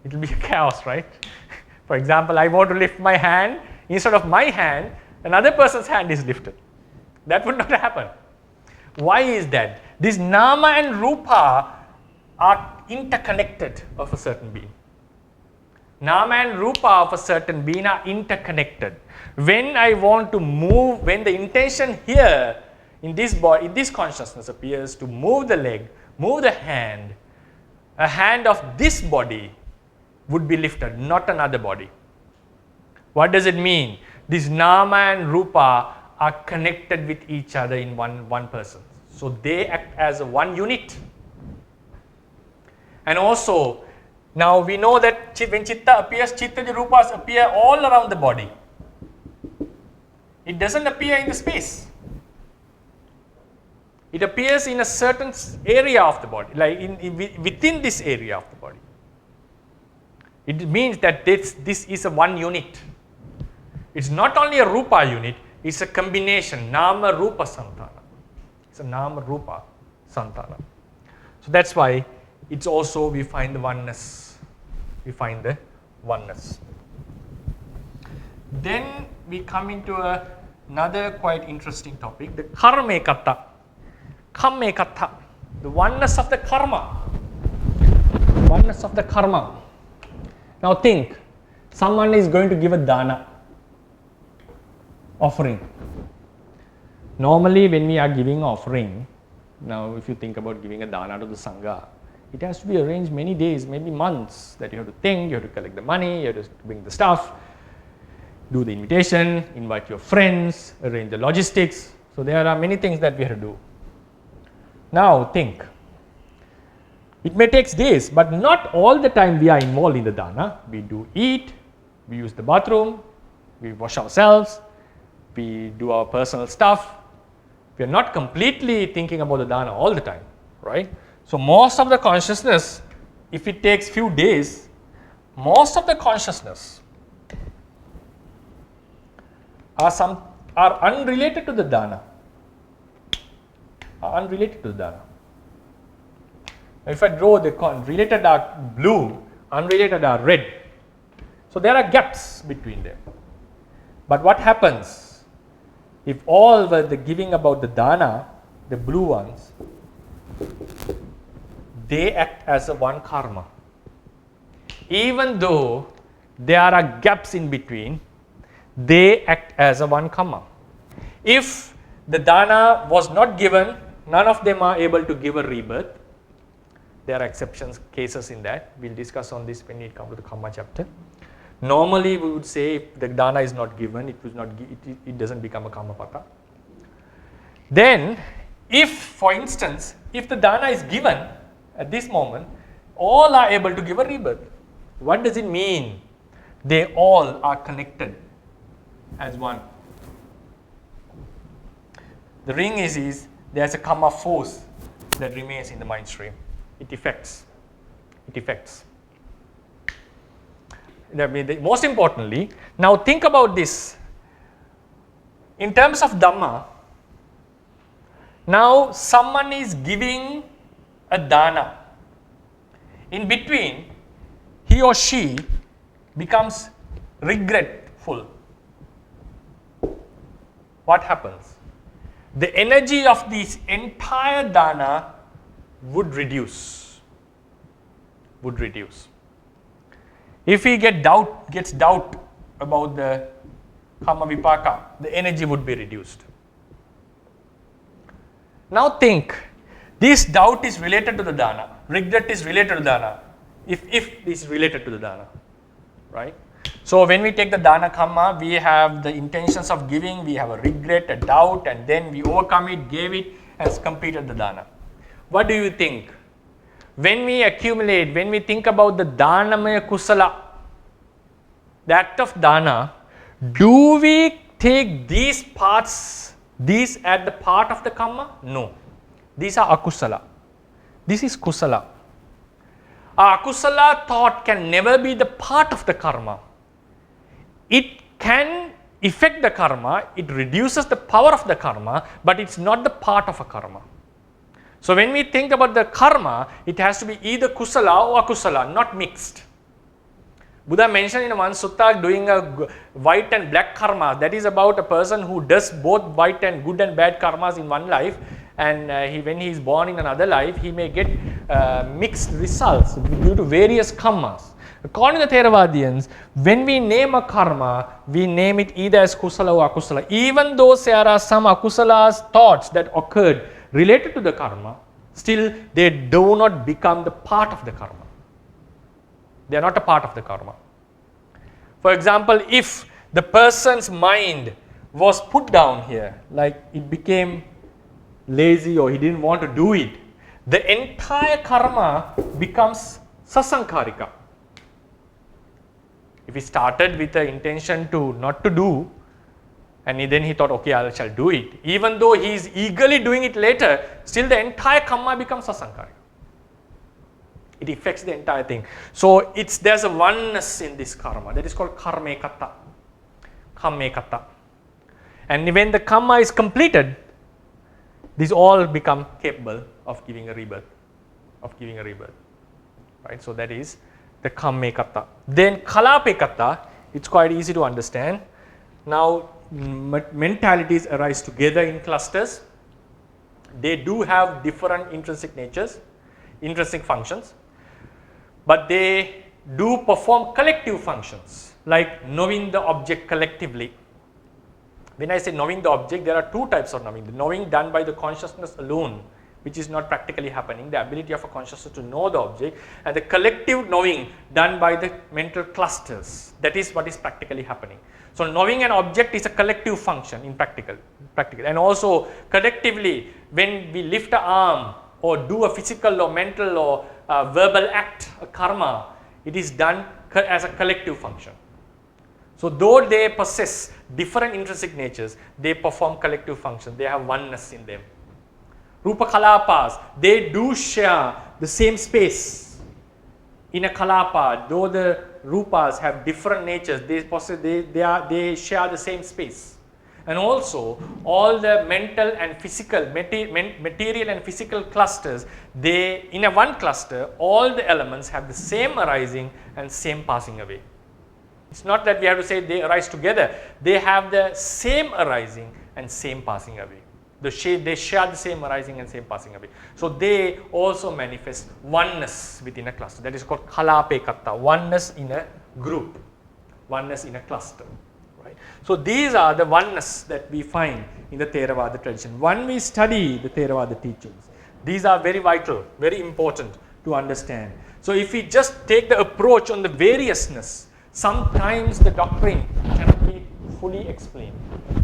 It will be a chaos, right? For example, I want to lift my hand, instead of my hand, another person's hand is lifted. That would not happen. Why is that? This nama and rupa are interconnected of a certain being. Nama and rupa of a certain being are interconnected. When I want to move, when the intention here in this body, in this consciousness appears to move the leg, move the hand, a hand of this body would be lifted, not another body. What does it mean? These nama and rupa are connected with each other in one person. So they act as a one unit. And also, now we know that when chitta appears, chitta the rupas appear all around the body. It doesn't appear in the space. It appears in a certain area of the body, like within this area of the body. It means that this is a one unit. It's not only a rupa unit, it's a combination, nama rupa santana. It's a nama rupa santana. So that's why it's also we find the oneness. We find the oneness. Then we come into another quite interesting topic, the karma ekata. Karma ekata, the oneness of the karma. Oneness of the karma. Now think, someone is going to give a dana, offering. Normally when we are giving offering, now if you think about giving a dana to the sangha, it has to be arranged many days, maybe months, that you have to think, you have to collect the money, you have to bring the stuff, do the invitation, invite your friends, arrange the logistics. So there are many things that we have to do. Now think, it may take days, but not all the time we are involved in the dana. We do eat, we use the bathroom, we wash ourselves, we do our personal stuff. We are not completely thinking about the dana all the time, right? So most of the consciousness, if it takes few days, most of the consciousness are unrelated to the dana. Unrelated to the dana. If I draw the related are blue, unrelated are red. So there are gaps between them. But what happens if all were the giving about the dana, the blue ones, they act as a one karma. Even though there are gaps in between, they act as a one karma. If the dana was not given, none of them are able to give a rebirth. There are exceptions, cases in that. We'll discuss on this when we come to the karma chapter. Normally, we would say if the dana is not given, it doesn't become a karma pata. Then, if, for instance, if the dana is given at this moment, all are able to give a rebirth. What does it mean? They all are connected as one. The ring is there's a karma force that remains in the mind stream. It affects. Most importantly, now think about this. In terms of dhamma, now someone is giving a dana. In between, he or she becomes regretful. What happens? The energy of this entire dana would reduce. If he gets doubt about the karma vipaka, the energy would be reduced. Now think, this doubt is related to the dana, regret is related to dana, if this is related to the dana, right? So when we take the dana karma, we have the intentions of giving, we have a regret, a doubt, and then we overcome it, gave it, and completed the dana. What do you think? When we accumulate, when we think about the dhanamaya kusala, the act of dana, do we take these parts, these at the part of the karma? No. These are akusala. This is kusala. Akusala thought can never be the part of the karma. It can affect the karma, it reduces the power of the karma, but it's not the part of a karma. So when we think about the karma, it has to be either kusala or akusala, not mixed. Buddha mentioned in one sutta doing a white and black karma. That is about a person who does both white and good and bad karmas in one life, and when he is born in another life, he may get mixed results due to various karmas. According to the Theravadians, when we name a karma, we name it either as kusala or akusala. Even though there are some akusalas thoughts that occurred related to the karma, still they do not become the part of the karma. They are not a part of the karma. For example, if the person's mind was put down here, like it became lazy or he didn't want to do it, the entire karma becomes sasankarika. If he started with the intention to not to do, and then he thought, okay, I shall do it. Even though he is eagerly doing it later, still the entire karma becomes sasankarika. It affects the entire thing. So there's a oneness in this karma. That is called karma ekata. Karma ekata. And when the karma is completed, these all become capable of giving a rebirth. Right? So that is the karma ekata. Then kalapa ekata, it's quite easy to understand. Now mentalities arise together in clusters. They do have different intrinsic natures, intrinsic functions, but they do perform collective functions, like knowing the object collectively. When I say knowing the object, there are two types of knowing. The knowing done by the consciousness alone, which is not practically happening, the ability of a consciousness to know the object, and the collective knowing done by the mental clusters. That is what is practically happening. So knowing an object is a collective function in practical. And also collectively, when we lift an arm or do a physical or mental or verbal act, a karma, it is done as a collective function. So though they possess different intrinsic natures, they perform collective functions. They have oneness in them. Rupa kalapas, they do share the same space. In a kalapa, though the rupas have different natures, they share the same space. And also, all the mental and physical, material and physical clusters, in a one cluster, all the elements have the same arising and same passing away. It's not that we have to say they arise together. They have the same arising and same passing away. They share the same arising and same passing away. So they also manifest oneness within a cluster. That is called Kalapekata, oneness in a group, oneness in a cluster. Right? So these are the oneness that we find in the Theravada tradition. When we study the Theravada teachings, these are very vital, very important to understand. So if we just take the approach on the variousness, sometimes the doctrine cannot be fully explained.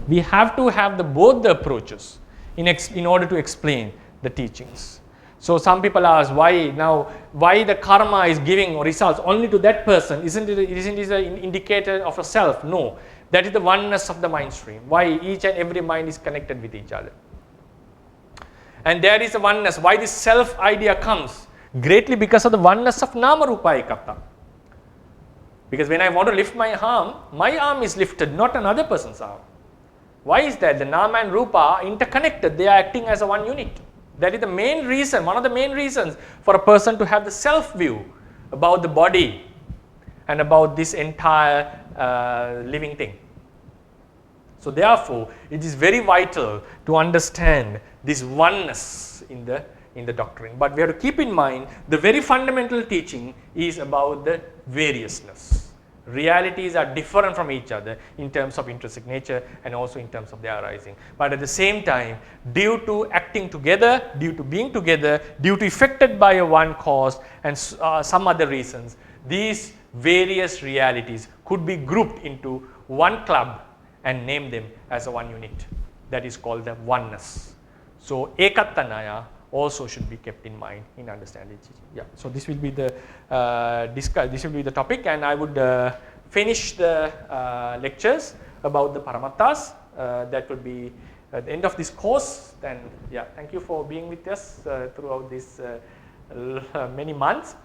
We have to have both the approaches in order to explain the teachings. So some people ask why the karma is giving results only to that person? Isn't it an indicator of a self? No, that is the oneness of the mind stream. Why each and every mind is connected with each other. And there is a oneness. Why this self idea comes? Greatly because of the oneness of nama rupa ekata. Because when I want to lift my arm is lifted, not another person's arm. Why is that? The nama and rupa are interconnected. They are acting as a one unit. That is the main reason, one of the main reasons for a person to have the self view about the body and about this entire living thing. So therefore, it is very vital to understand this oneness in the doctrine. But we have to keep in mind the very fundamental teaching is about the variousness. Realities are different from each other in terms of intrinsic nature and also in terms of their arising. But at the same time, due to acting together, due to being together, due to affected by a one cause and some other reasons, these various realities could be grouped into one club and name them as a one unit. That is called the oneness. So ekattanaya also should be kept in mind in understanding. Yeah. So this will be the this will be the topic, and I would finish the lectures about the paramattas. That would be at the end of this course. Then yeah, thank you for being with us throughout this many months.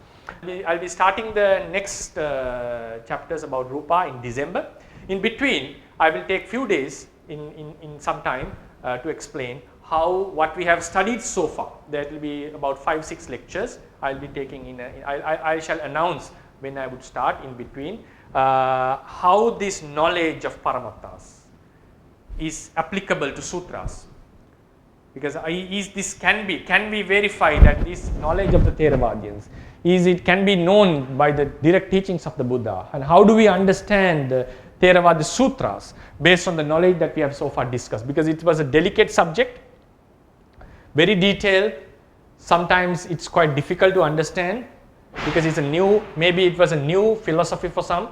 I'll be starting the next chapters about Rupa in December. In between, I will take few days in some time to explain what we have studied so far. There will be about 5-6 lectures I'll be taking I shall announce when I would start in between how this knowledge of paramattas is applicable to sutras. Because can we verify that this knowledge of the Theravadians can be known by the direct teachings of the Buddha, and how do we understand the Theravada sutras based on the knowledge that we have so far discussed? Because it was a delicate subject, very detailed. Sometimes it's quite difficult to understand because maybe it was a new philosophy for some.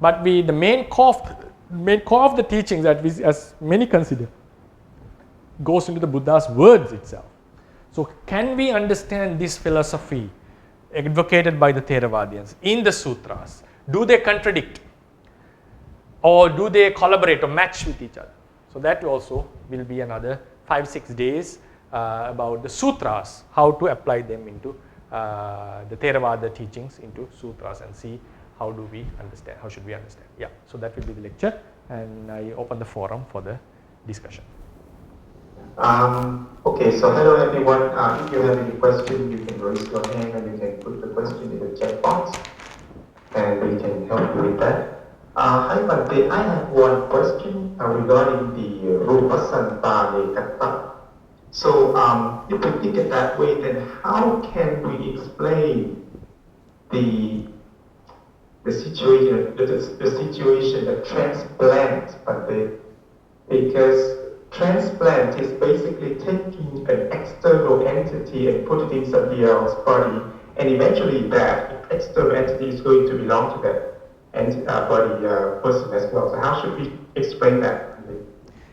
But the main core of the teachings that we, as many consider, goes into the Buddha's words itself. So can we understand this philosophy advocated by the Theravadians in the sutras? Do they contradict, or do they collaborate or match with each other? So that also will be another 5-6 days about the sutras, how to apply them into the Theravada teachings into sutras and see how should we understand. Yeah, so that will be the lecture, and I open the forum for the discussion. Okay, so hello everyone. If you have any question, you can raise your hand and you can put the question in the chat box and we can help you with that. Hi Bhante, I have one question regarding the Vipassana Meditation. So if we think it that way, then how can we explain the situation, the transplant, because transplant is basically taking an external entity and putting it in somebody else's body, and eventually that external entity is going to belong to that body person as well. So how should we explain that?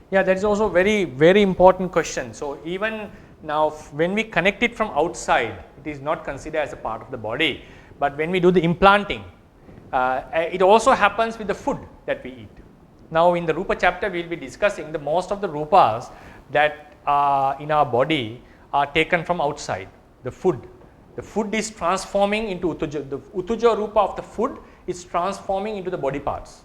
Yeah, that is also very, very important question. So even now, when we connect it from outside, it is not considered as a part of the body. But when we do the implanting, it also happens with the food that we eat. Now in the Rupa chapter, we will be discussing the most of the Rupas that are in our body are taken from outside, the food. The food is transforming into Utuja. The Utuja Rupa of the food is transforming into the body parts.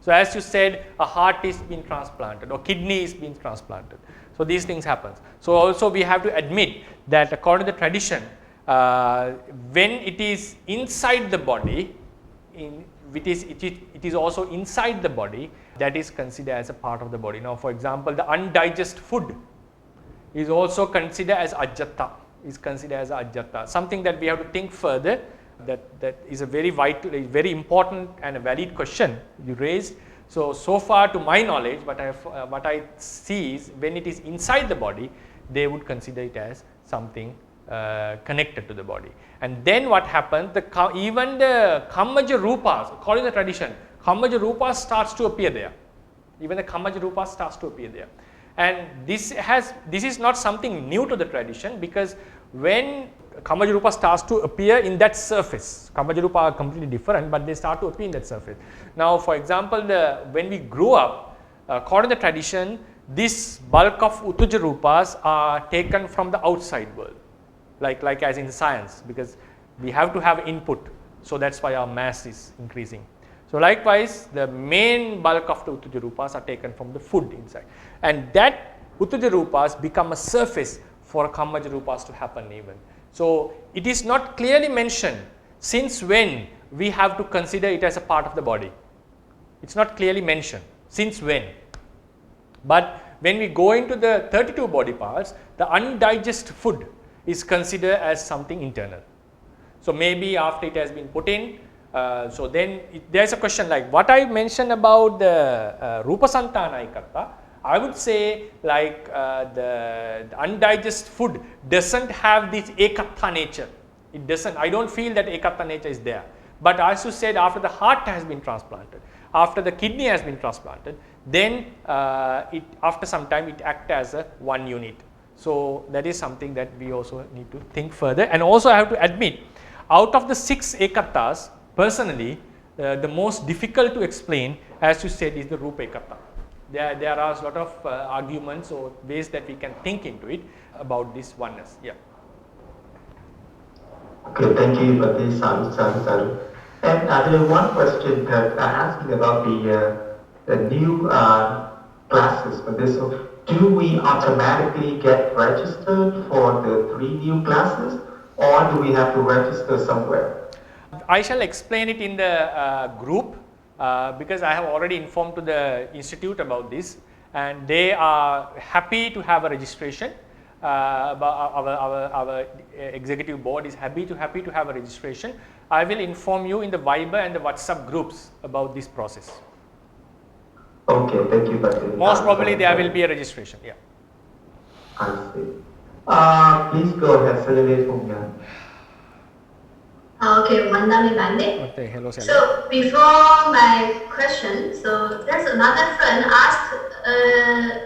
So as you said, a heart is being transplanted or kidney is being transplanted. So these things happen. So also we have to admit that according to the tradition, when it is inside the body, it is also inside the body, that is considered as a part of the body. Now for example, the undigested food is also considered as ajjata, something that we have to think further. That is a very vital, very important and a valid question you raised. So far to my knowledge, what I see is when it is inside the body, they would consider it as something connected to the body. And then what happens, even the Kammaja Rupas, according to the tradition, Kammaja Rupas starts to appear there. Even the Kammaja Rupas starts to appear there. And this is not something new to the tradition, because when Kammaja Rupa starts to appear in that surface, Kammaja Rupa are completely different, but they start to appear in that surface. Now, for example, when we grew up, according to the tradition, this bulk of Uttuja Rupas are taken from the outside world, like as in science, because we have to have input, so that's why our mass is increasing. So likewise, the main bulk of the Uttuja Rupas are taken from the food inside, and that Uttuja Rupas become a surface for Kammaja Rupas to happen even. So it is not clearly mentioned since when we have to consider it as a part of the body. It's not clearly mentioned since when. But when we go into the 32 body parts, the undigested food is considered as something internal. So maybe after it has been put in, so then there is a question like what I mentioned about the Rupa Santana Ekata. I would say like the undigested food doesn't have this Ekata nature. It doesn't. I don't feel that Ekata nature is there. But as you said, after the heart has been transplanted, after the kidney has been transplanted, then after some time it acts as a one unit. So that is something that we also need to think further. And also I have to admit, out of the 6 Ekatas, personally, the most difficult to explain, as you said, is the Rupa Ekata. There are a lot of arguments or ways that we can think into it about this oneness. Yeah. Okay, thank you for this, Sadhu. And there is one question that asking about the new classes for this. So do we automatically get registered for the 3 new classes, or do we have to register somewhere? I shall explain it in the group. Because I have already informed to the institute about this, and they are happy to have a registration. Our executive board is happy to have a registration. I will inform you in the Viber and the WhatsApp groups about this process. Okay, thank you. Most probably there will be a registration. Yeah. I see. Please go ahead, Salile Phongyan. Okay, Mandami Bande. Okay, hello, Sally. So before my question, so there's another friend asked,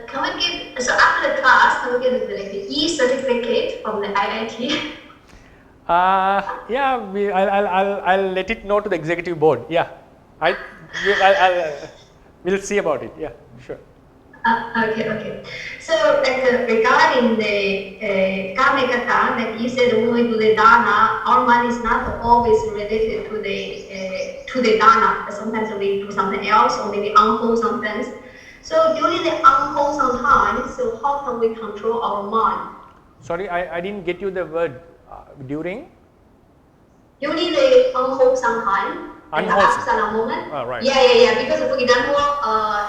can we get, so after the class, can we get like the e-certificate from the IIT? Yeah, I'll let it know to the executive board. Yeah, we'll see about it. Yeah, sure. Okay. So regarding the Karma Ekata, like you said, when we do the dana, our mind is not always related to the dana. Sometimes we do something else, or maybe unwholesome things. So during the unwholesome time, so how can we control our mind? Sorry, I didn't get you the word during. During the unwholesome time. Unwholesome moment. Oh, right. Yeah. Because for example,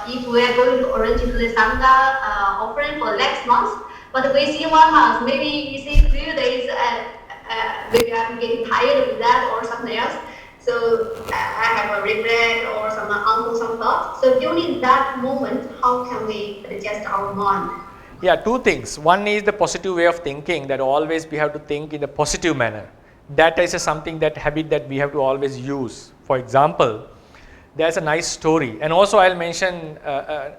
if we are going to arrange to the Sangha offering for next month, but we see 1 month, maybe you see few days, maybe I'm getting tired of that or something else. So I have a regret or some unwholesome thoughts. So during that moment, how can we adjust our mind? Yeah, 2 things. One is the positive way of thinking, that always we have to think in a positive manner. That is something, that habit that we have to always use. For example, there's a nice story, and also I'll mention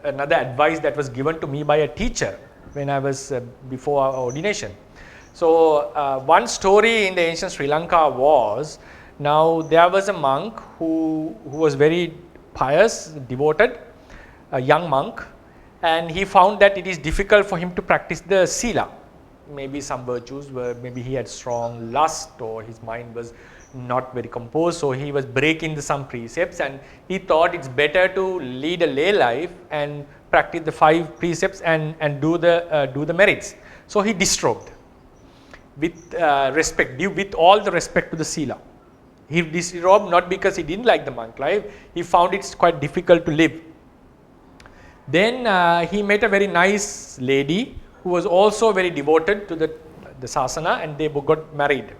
another advice that was given to me by a teacher when I was before our ordination. So one story in the ancient Sri Lanka was, now there was a monk who was very pious, devoted, a young monk, and he found that it is difficult for him to practice the sila. Maybe some virtues were, maybe he had strong lust, or his mind was not very composed, so he was breaking some precepts, and he thought it's better to lead a lay life and practice the 5 precepts and do the merits. So he disrobed with respect, with all the respect to the sila. He disrobed not because he didn't like the monk life, he found it's quite difficult to live. Then he met a very nice lady who was also very devoted to the sasana, and they got married.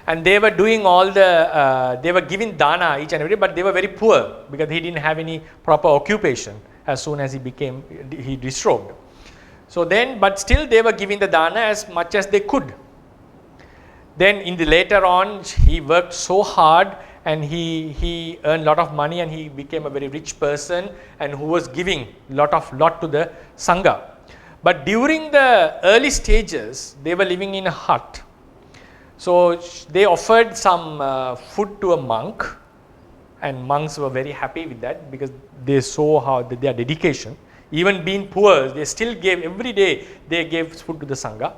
And they were doing all the, they were giving dana each and every day, but they were very poor because he didn't have any proper occupation as soon as he disrobed. So then, but still they were giving the dana as much as they could. Then in the later on, he worked so hard and he earned a lot of money and he became a very rich person and who was giving lot to the Sangha. But during the early stages, they were living in a hut. So they offered some food to a monk, and monks were very happy with that because they saw how their dedication. Even being poor, they still gave, every day they gave food to the Sangha.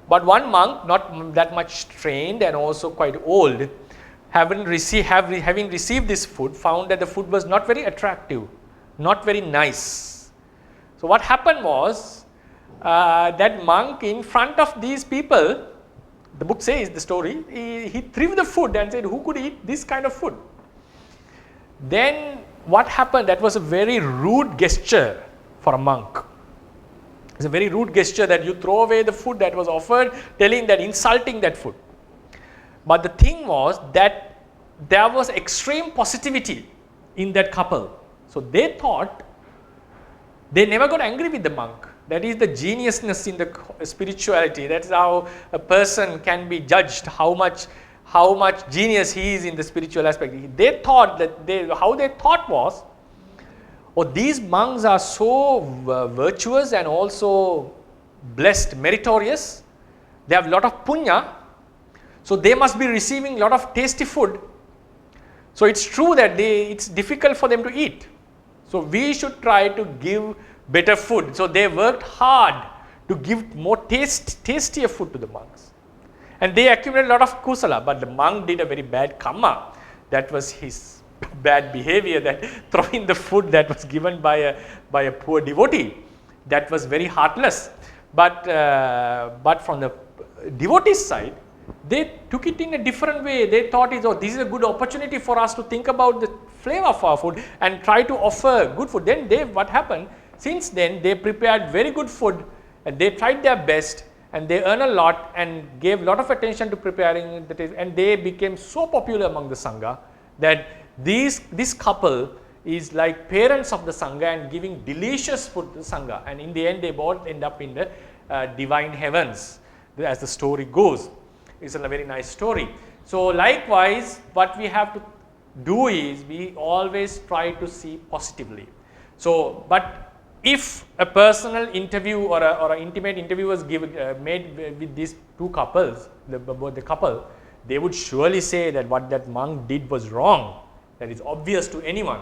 But one monk, not that much trained and also quite old, having received this food, found that the food was not very attractive, not very nice. So what happened was, that monk in front of these people, the book says the story, he threw the food and said, who could eat this kind of food? Then what happened, that was a very rude gesture for a monk. It's a very rude gesture that you throw away the food that was offered, insulting that food. But the thing was that there was extreme positivity in that couple. So they thought, they never got angry with the monk. That is the geniusness in the spirituality. That's how a person can be judged, how much genius he is in the spiritual aspect. They thought that how they thought was, oh, these monks are so virtuous and also blessed, meritorious. They have a lot of punya. So they must be receiving a lot of tasty food. So it's true that it's difficult for them to eat. So we should try to give better food. So they worked hard to give more tastier food to the monks. And they accumulated a lot of kusala, but the monk did a very bad karma. That was his bad behavior, that throwing the food that was given by a poor devotee. That was very heartless. But from the devotee's side, they took it in a different way. They thought, this is a good opportunity for us to think about the flavor of our food and try to offer good food. Then what happened? Since then, they prepared very good food and they tried their best and they earned a lot and gave a lot of attention to preparing it, and they became so popular among the Sangha that this couple is like parents of the Sangha and giving delicious food to the Sangha, and in the end they both end up in the divine heavens as the story goes. It's a very nice story. So likewise, what we have to do is we always try to see positively. So, but if a personal interview or an intimate interview was made with these two couples, the couple, they would surely say that what that monk did was wrong. That is obvious to anyone.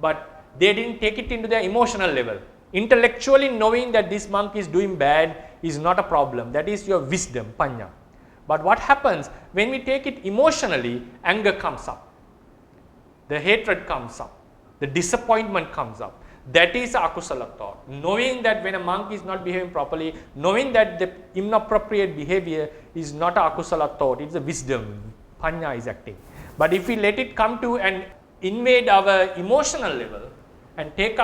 But they didn't take it into their emotional level. Intellectually knowing that this monk is doing bad is not a problem. That is your wisdom, panya. But what happens when we take it emotionally, anger comes up. The hatred comes up. The disappointment comes up. That is akusala thought. Knowing that when a monk is not behaving properly, knowing that the inappropriate behavior is not a akusala thought, it's a wisdom. Panya is acting. But if we let it come to and invade our emotional level and take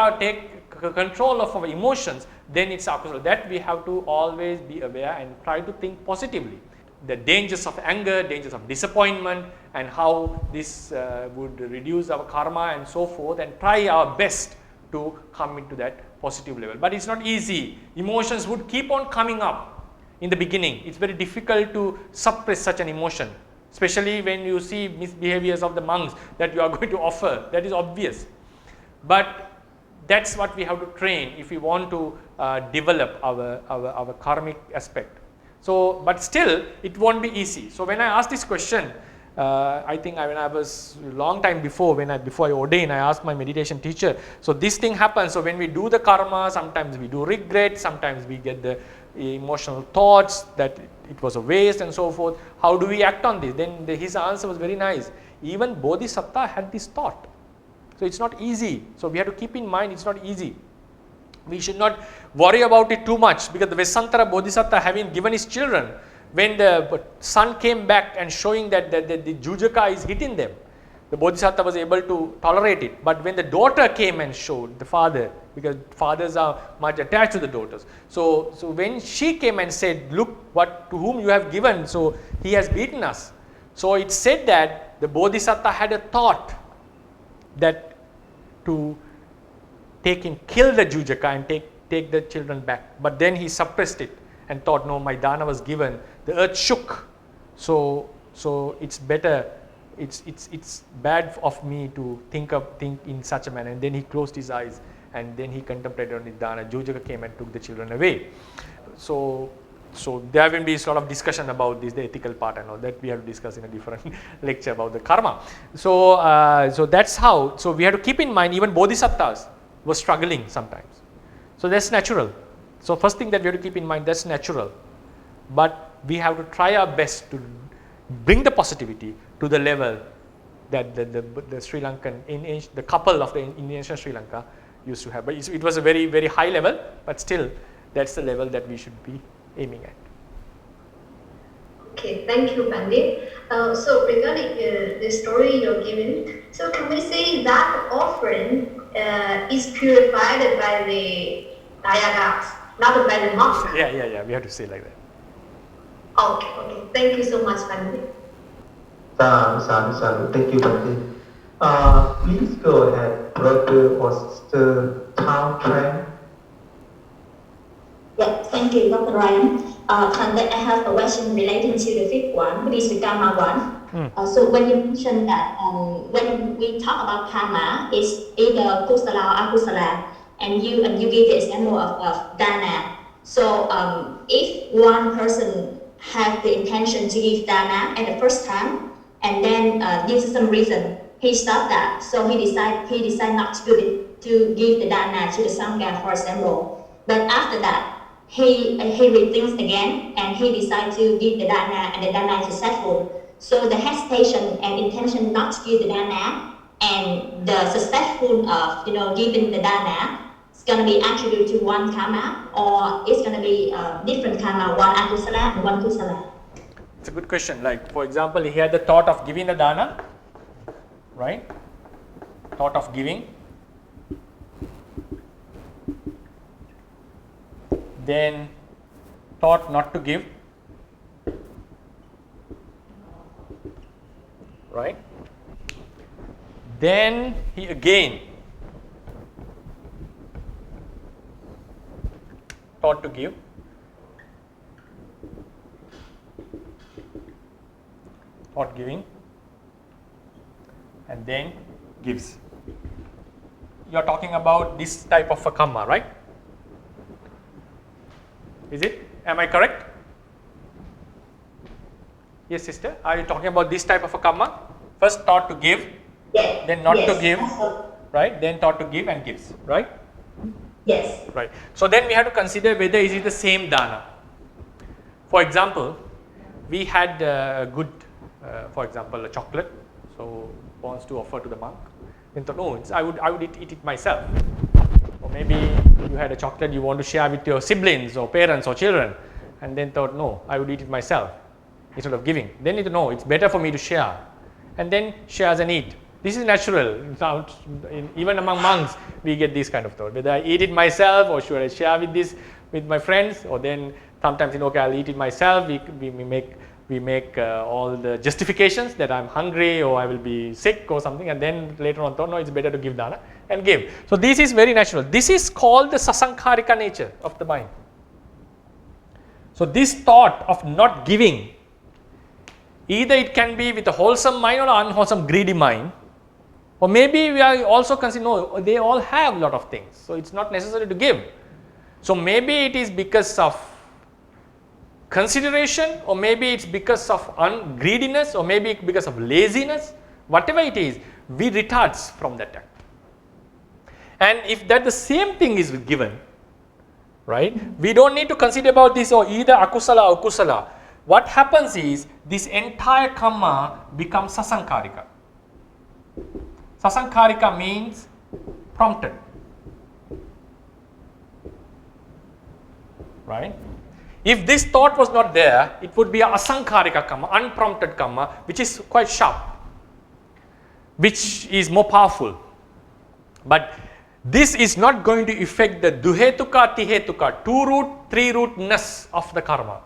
control of our emotions, then it's akusala. That we have to always be aware and try to think positively. The dangers of anger, dangers of disappointment, and how this would reduce our karma and so forth, and try our best to come into that positive level. But it's not easy. Emotions would keep on coming up in the beginning. It's very difficult to suppress such an emotion, especially when you see misbehaviors of the monks that you are going to offer. That is obvious. But that's what we have to train if we want to develop our karmic aspect. So, but still, it won't be easy. So when I asked this question, I think when I was a long time before, before I ordained, I asked my meditation teacher, so this thing happens. So when we do the karma, sometimes we do regret, sometimes we get the emotional thoughts that it was a waste and so forth. How do we act on this? Then his answer was very nice. Even Bodhisattva had this thought. So it's not easy. So we have to keep in mind it's not easy. We should not worry about it too much, because the Vesantara Bodhisattva, having given his children, when the son came back and showing that the Jujaka is hitting them, the Bodhisattva was able to tolerate it. But when the daughter came and showed the father, because fathers are much attached to the daughters. So when she came and said, look what to whom you have given, so he has beaten us. So it said that the Bodhisattva had a thought that to kill the Jujaka and take the children back. But then he suppressed it and thought, no, my dana was given. The earth shook. So it's better. It's bad of me to think in such a manner. And then he closed his eyes and then he contemplated on his dana. Jujaka came and took the children away. So there will be sort of discussion about this, the ethical part and all that we have to discuss in a different lecture about the karma. So that's how. So we have to keep in mind even bodhisattvas were struggling sometimes. So that's natural. So first thing that we have to keep in mind, that's natural. But we have to try our best to bring the positivity to the level that the Sri Lankan, the couple of in ancient Sri Lanka used to have. But it was a very, very high level, but still that's the level that we should be aiming at. Okay, thank you, Pandit. So regarding the story you're giving, so can we say that offering is purified by the Dayagas, not by the monk? Yeah, we have to say like that. Okay. Thank you so much, Pandit. Sadhu. Thank you, Pandit. Please go ahead, brother or sister Tao Tran. Yeah, thank you, Dr. Ryan. Pandit, I have a question relating to the fifth one, which is the karma one. So when you mentioned that when we talk about karma, it's either kusala or akusala, and you give the example of dana. So if one person has the intention to give dana at the first time, and then due to some reason he stopped that, so he decide not to give the dana to the sangha, for example. But after that, he rethinks again and he decides to give the dana, and the dana is successful. So the hesitation and intention not to give the dana and the successful of giving the dana is going to be attributed to one karma, or it's going to be different karma, one akusala and one kusala. It's a good question. Like for example, he had the thought of giving the dana, right? Thought of giving. Then thought not to give, right? Then he again thought to give, thought giving, and then gives. You are talking about this type of a karma, right? Is it? Am I correct? Yes, sister. Are you talking about this type of a karma? First thought to give, Yes. then not Yes. to give, right? Then thought to give and gives, right? Yes. Right. So then we have to consider whether is it the same dana. For example, we had a good, for example, a chocolate. So wants to offer to the monk. Then thought, no, I would eat it myself. Or maybe you had a chocolate you want to share with your siblings or parents or children, and then thought, no, I would eat it myself instead of giving. Then you know it's better for me to share, and then shares and eat. This is natural. Even among monks, we get this kind of thought. Whether I eat it myself or should I share with my friends, or then sometimes okay, I'll eat it myself. We make all the justifications that I'm hungry or I will be sick or something, and then later on thought, no, it's better to give dana and give. So this is very natural. This is called the sasankharika nature of the mind. So this thought of not giving, either it can be with a wholesome mind or an unwholesome greedy mind, or maybe we are also considering, no, they all have a lot of things, so it's not necessary to give. So maybe it is because of consideration, or maybe it's because of greediness, or maybe because of laziness. Whatever it is, we retards from that act. And if that the same thing is given, right, we don't need to consider about this or either akusala or kusala. What happens is this entire karma becomes sasankarika. Sasankarika means prompted, right? If this thought was not there, it would be a asankarika karma, unprompted karma, which is quite sharp, which is more powerful. But this is not going to affect the duhetuka, tihetuka, 2-root, 3-rootness of the karma.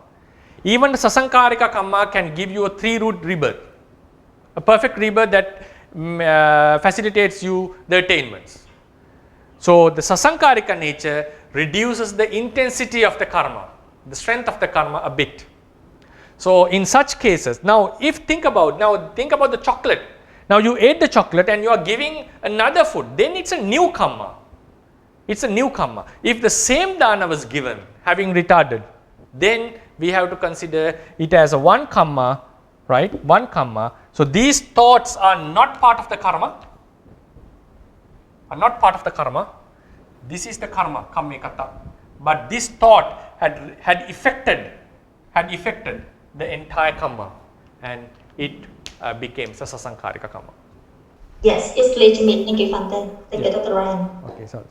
Even the sasankarika karma can give you a 3-root rebirth, a perfect rebirth that facilitates you the attainments. So the sasankarika nature reduces the intensity of the karma, the strength of the karma a bit. So in such cases, now think about the chocolate. Now you ate the chocolate and you are giving another food, then it's a new karma. It's a new karma. If the same dana was given, having retarded, then we have to consider it as a one karma, right? One karma. So these thoughts are not part of the karma. Are not part of the karma. This is the karma, kamma ekata. But this thought had affected the entire karma, and it became sasankarika karma. Yes, it's legitimate. Thank you, Fante. Thank you, Dr. Ryan. Okay, so.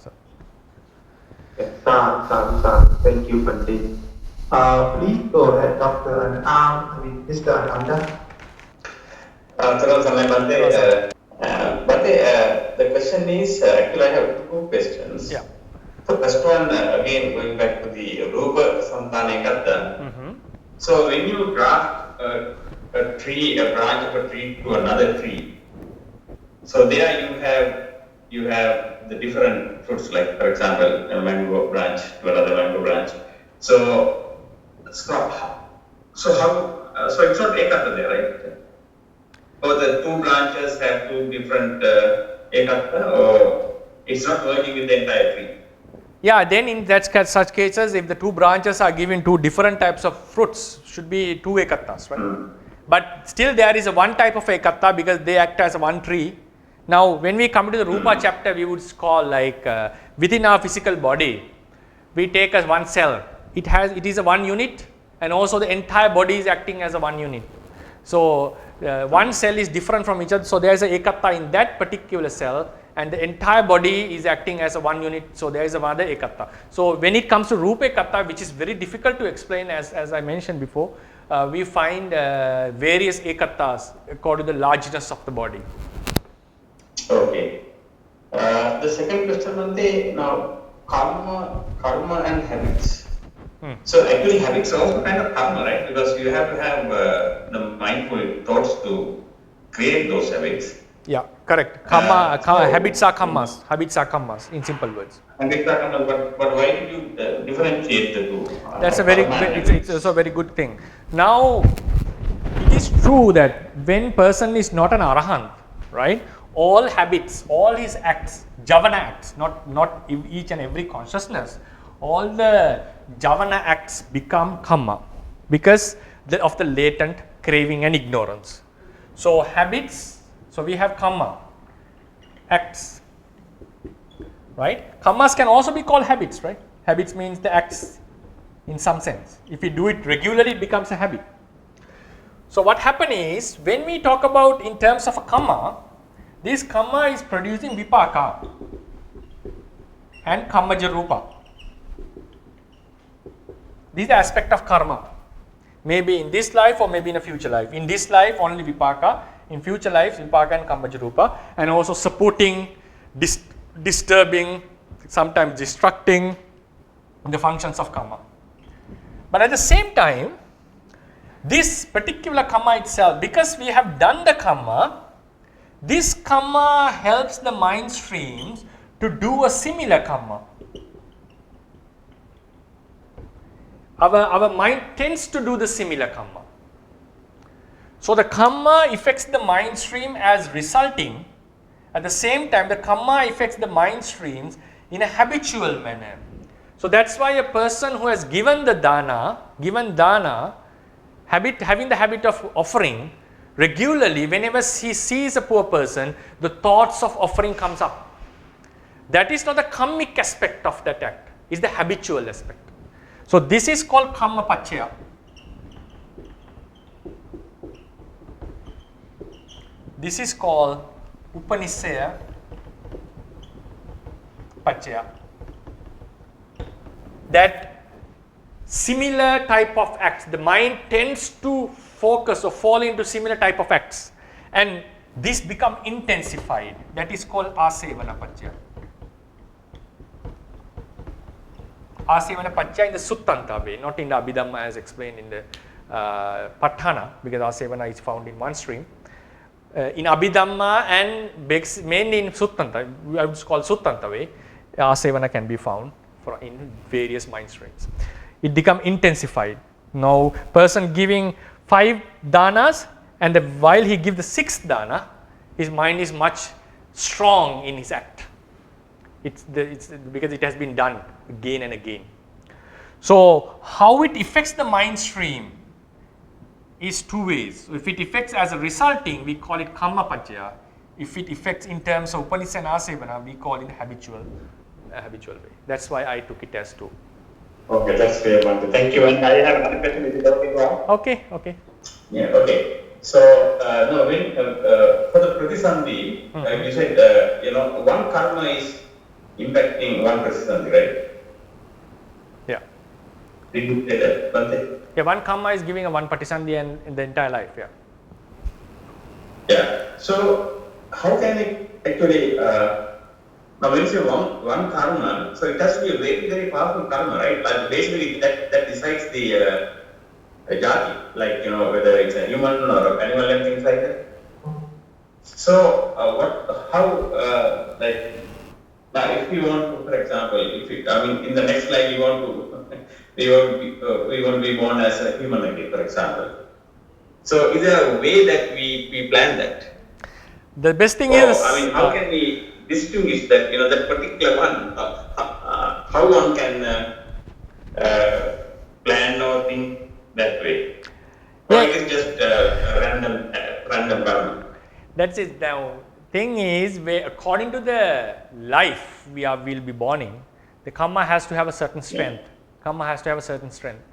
Thank you, Pandit. Please go ahead, Dr. Mr. Ananda. The question is, actually I have two questions. Yeah. The first one, again going back to the Rupa Santana Ekata. So when you graft a branch of a tree to another tree, so there you have the different fruits, like for example a mango branch to another mango branch. So it's not ekata there, right? Or the two branches have two different ekata, or it's not working with the entire tree? Yeah, then in such cases, if the two branches are given two different types of fruits, should be two ekatas, right? But still there is a one type of ekata because they act as one tree. Now, when we come to the Rupa chapter, we would call like within our physical body, we take as one cell. It is a one unit, and also the entire body is acting as a one unit. So one cell is different from each other. So there is a ekata in that particular cell, and the entire body is acting as a one unit. So there is another ekata. So when it comes to Rupa ekata, which is very difficult to explain, as I mentioned before, we find various ekatas according to the largeness of the body. Okay. The second question on the now karma and habits. So actually habits are also kind of karma, right? Because you have to have the mindful thoughts to create those habits. Yeah, correct. Habits are karmas. Habits are karmas, in simple words. Habits are karmas, but why did you differentiate the two? That's it's also a very good thing. Now, it is true that when person is not an arahant, right? All habits, all his acts, javana acts, not each and every consciousness, all the javana acts become karma because of the latent craving and ignorance. So habits, so we have karma, acts, right? Karmas can also be called habits, right? Habits means the acts in some sense. If we do it regularly, it becomes a habit. So what happens is, when we talk about in terms of a karma, this karma is producing vipaka and kammaja rupa. These are aspect of karma. Maybe in this life or maybe in a future life. In this life only vipaka, in future life vipaka and kammaja rupa, and also supporting, disturbing, sometimes destructing the functions of karma. But at the same time, this particular karma itself, because we have done the karma, this karma helps the mind streams to do a similar karma. Our mind tends to do the similar karma. So the karma affects the mind stream as resulting. At the same time, the karma affects the mind streams in a habitual manner. So that's why a person who has given dana, having the habit of offering, regularly, whenever he sees a poor person, the thoughts of offering comes up. That is not the karmic aspect of that act, it's the habitual aspect. So this is called karma pachaya. This is called upanisaya pachaya. That similar type of acts, the mind tends to focus or fall into similar type of acts, and this become intensified. That is called asevana pachaya. Asevana Paccaya in the Suttanta way, not in the Abhidhamma as explained in the Patthana, because Asevana is found in one stream. In Abhidhamma and mainly in Suttanta, I would call Suttanta way, Asevana can be found in various mind streams. It become intensified. Now, person giving 5 danas, and while he gives the 6th dana, his mind is much strong in his act. It's because it has been done again and again. So, how it affects the mind stream is 2 ways. If it affects as a resulting, we call it karma paccaya. If it affects in terms of upanishad asevana, we call it habitual way. That's why I took it as 2. Okay, that's fair, Bhante. Thank you. And I have another question. Is it okay now? Okay. Yeah, okay. So, no, when, for the pratisandhi, you said, one karma is impacting one pratisandhi, right? Yeah. Did you say that, Bhante? Yeah, one karma is giving a one pratisandhi and in the entire life, yeah. Yeah. So, how can it actually, now when you say one karma, so it has to be a very, very powerful karma, right? Like basically that decides the jati, like, whether it's a human or an animal and things like that. So, now if you want to, for example, in the next slide you want to, we want to be born as a human again, for example. So, is there a way that we plan that? The best thing is, how can we distinguish that, that particular one, how one can plan or think that way? Or it is just random karma? That's it. Now, thing is, according to the life we'll be born in, the karma has to have a certain strength. Karma has to have a certain strength.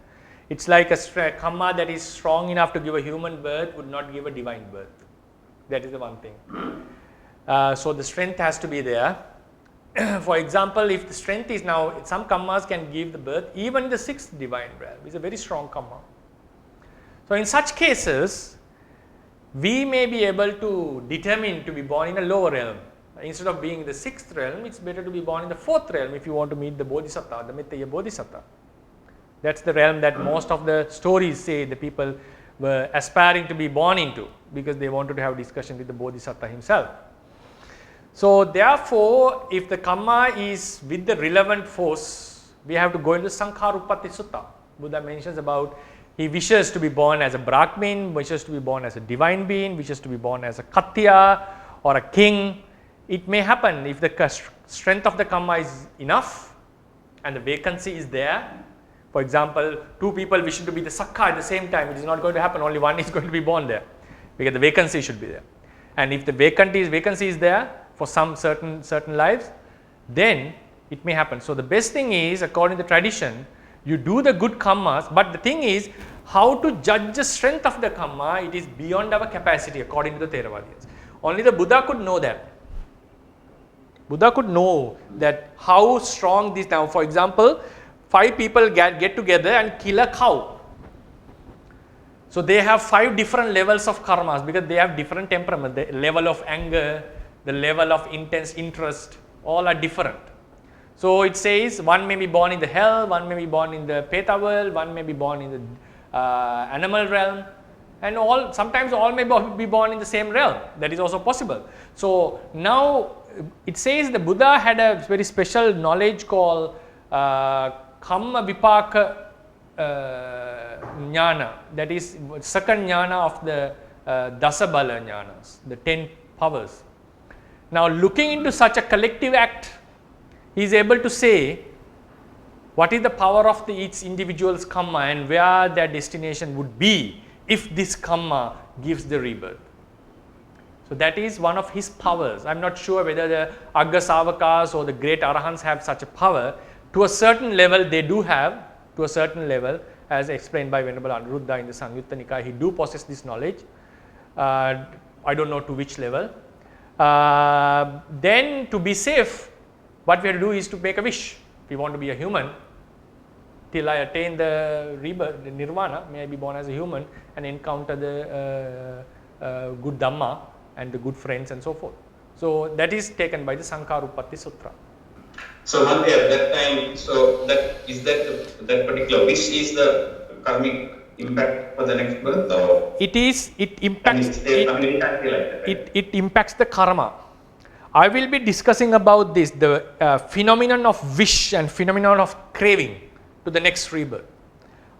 It's like a karma that is strong enough to give a human birth would not give a divine birth. That is the one thing. So the strength has to be there. For example, if the strength is now, some karmas can give the birth, even the 6th divine realm is a very strong karma. So in such cases, we may be able to determine to be born in a lower realm. Instead of being in the 6th realm, it's better to be born in the 4th realm if you want to meet the Bodhisattva, the Mittaya Bodhisattva. That's the realm that most of the stories say the people were aspiring to be born into, because they wanted to have a discussion with the Bodhisattva himself. So therefore, if the karma is with the relevant force, we have to go into Sankhara Sutta. Buddha mentions about he wishes to be born as a Brahmin, wishes to be born as a divine being, wishes to be born as a Khattiya or a king. It may happen if the strength of the karma is enough and the vacancy is there. For example, 2 people wishing to be the Sakka at the same time, it is not going to happen, only one is going to be born there, because the vacancy should be there. And if the vacancy is there for some certain lives, then it may happen. So the best thing is, according to the tradition, you do the good karmas, but the thing is, how to judge the strength of the karma, it is beyond our capacity according to the Theravadians. Only the Buddha could know that. Buddha could know that how strong this. Now, for example, 5 people get together and kill a cow. So they have 5 different levels of karmas, because they have different temperament. The level of anger, the level of intense interest, all are different. So it says one may be born in the hell, one may be born in the Peta world, one may be born in the animal realm, and sometimes all may be born in the same realm. That is also possible. So now it says the Buddha had a very special knowledge called Kamma Vipaka Jnana, that is second jnana of the Dasabala jnanas, the 10 powers. Now looking into such a collective act, he is able to say what is the power of each individual's karma and where their destination would be if this karma gives the rebirth. So that is one of his powers. I am not sure whether the Agga Savakas or the great Arahants have such a power. To a certain level they do have, to a certain level, as explained by Venerable Anuruddha in the Samyutta Nikaya, he do possess this knowledge. I don't know to which level. Then to be safe, what we have to do is to make a wish. If we want to be a human, till I attain the rebirth, the nirvana, may I be born as a human and encounter the good dhamma and the good friends and so forth. So that is taken by the Sankhara Sutra. So Bhante, at that time, so that that particular wish is the karmic impact for the next birth, or it impacts it impacts the karma. I will be discussing about this, the phenomenon of wish and phenomenon of craving to the next rebirth.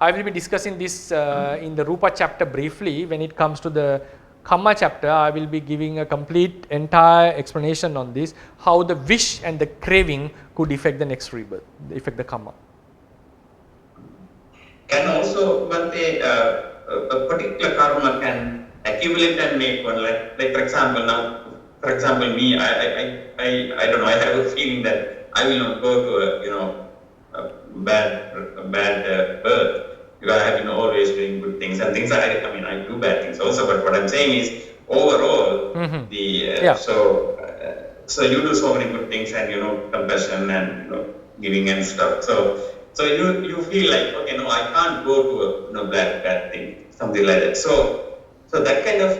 I will be discussing this in the Rupa chapter briefly. When it comes to the Kamma chapter, I will be giving a complete entire explanation on this, how the wish and the craving could affect the next rebirth, affect the Kamma. Can also, but a particular karma can accumulate and make one, like for example now, for example me, I don't know, I have a feeling that I will not go to a bad birth, because I have been always doing good things and things. I mean I do bad things also, but what I'm saying is overall so you do so many good things and compassion and giving and stuff. So you feel like, okay, no, I can't go to a bad thing, something like that. So that kind of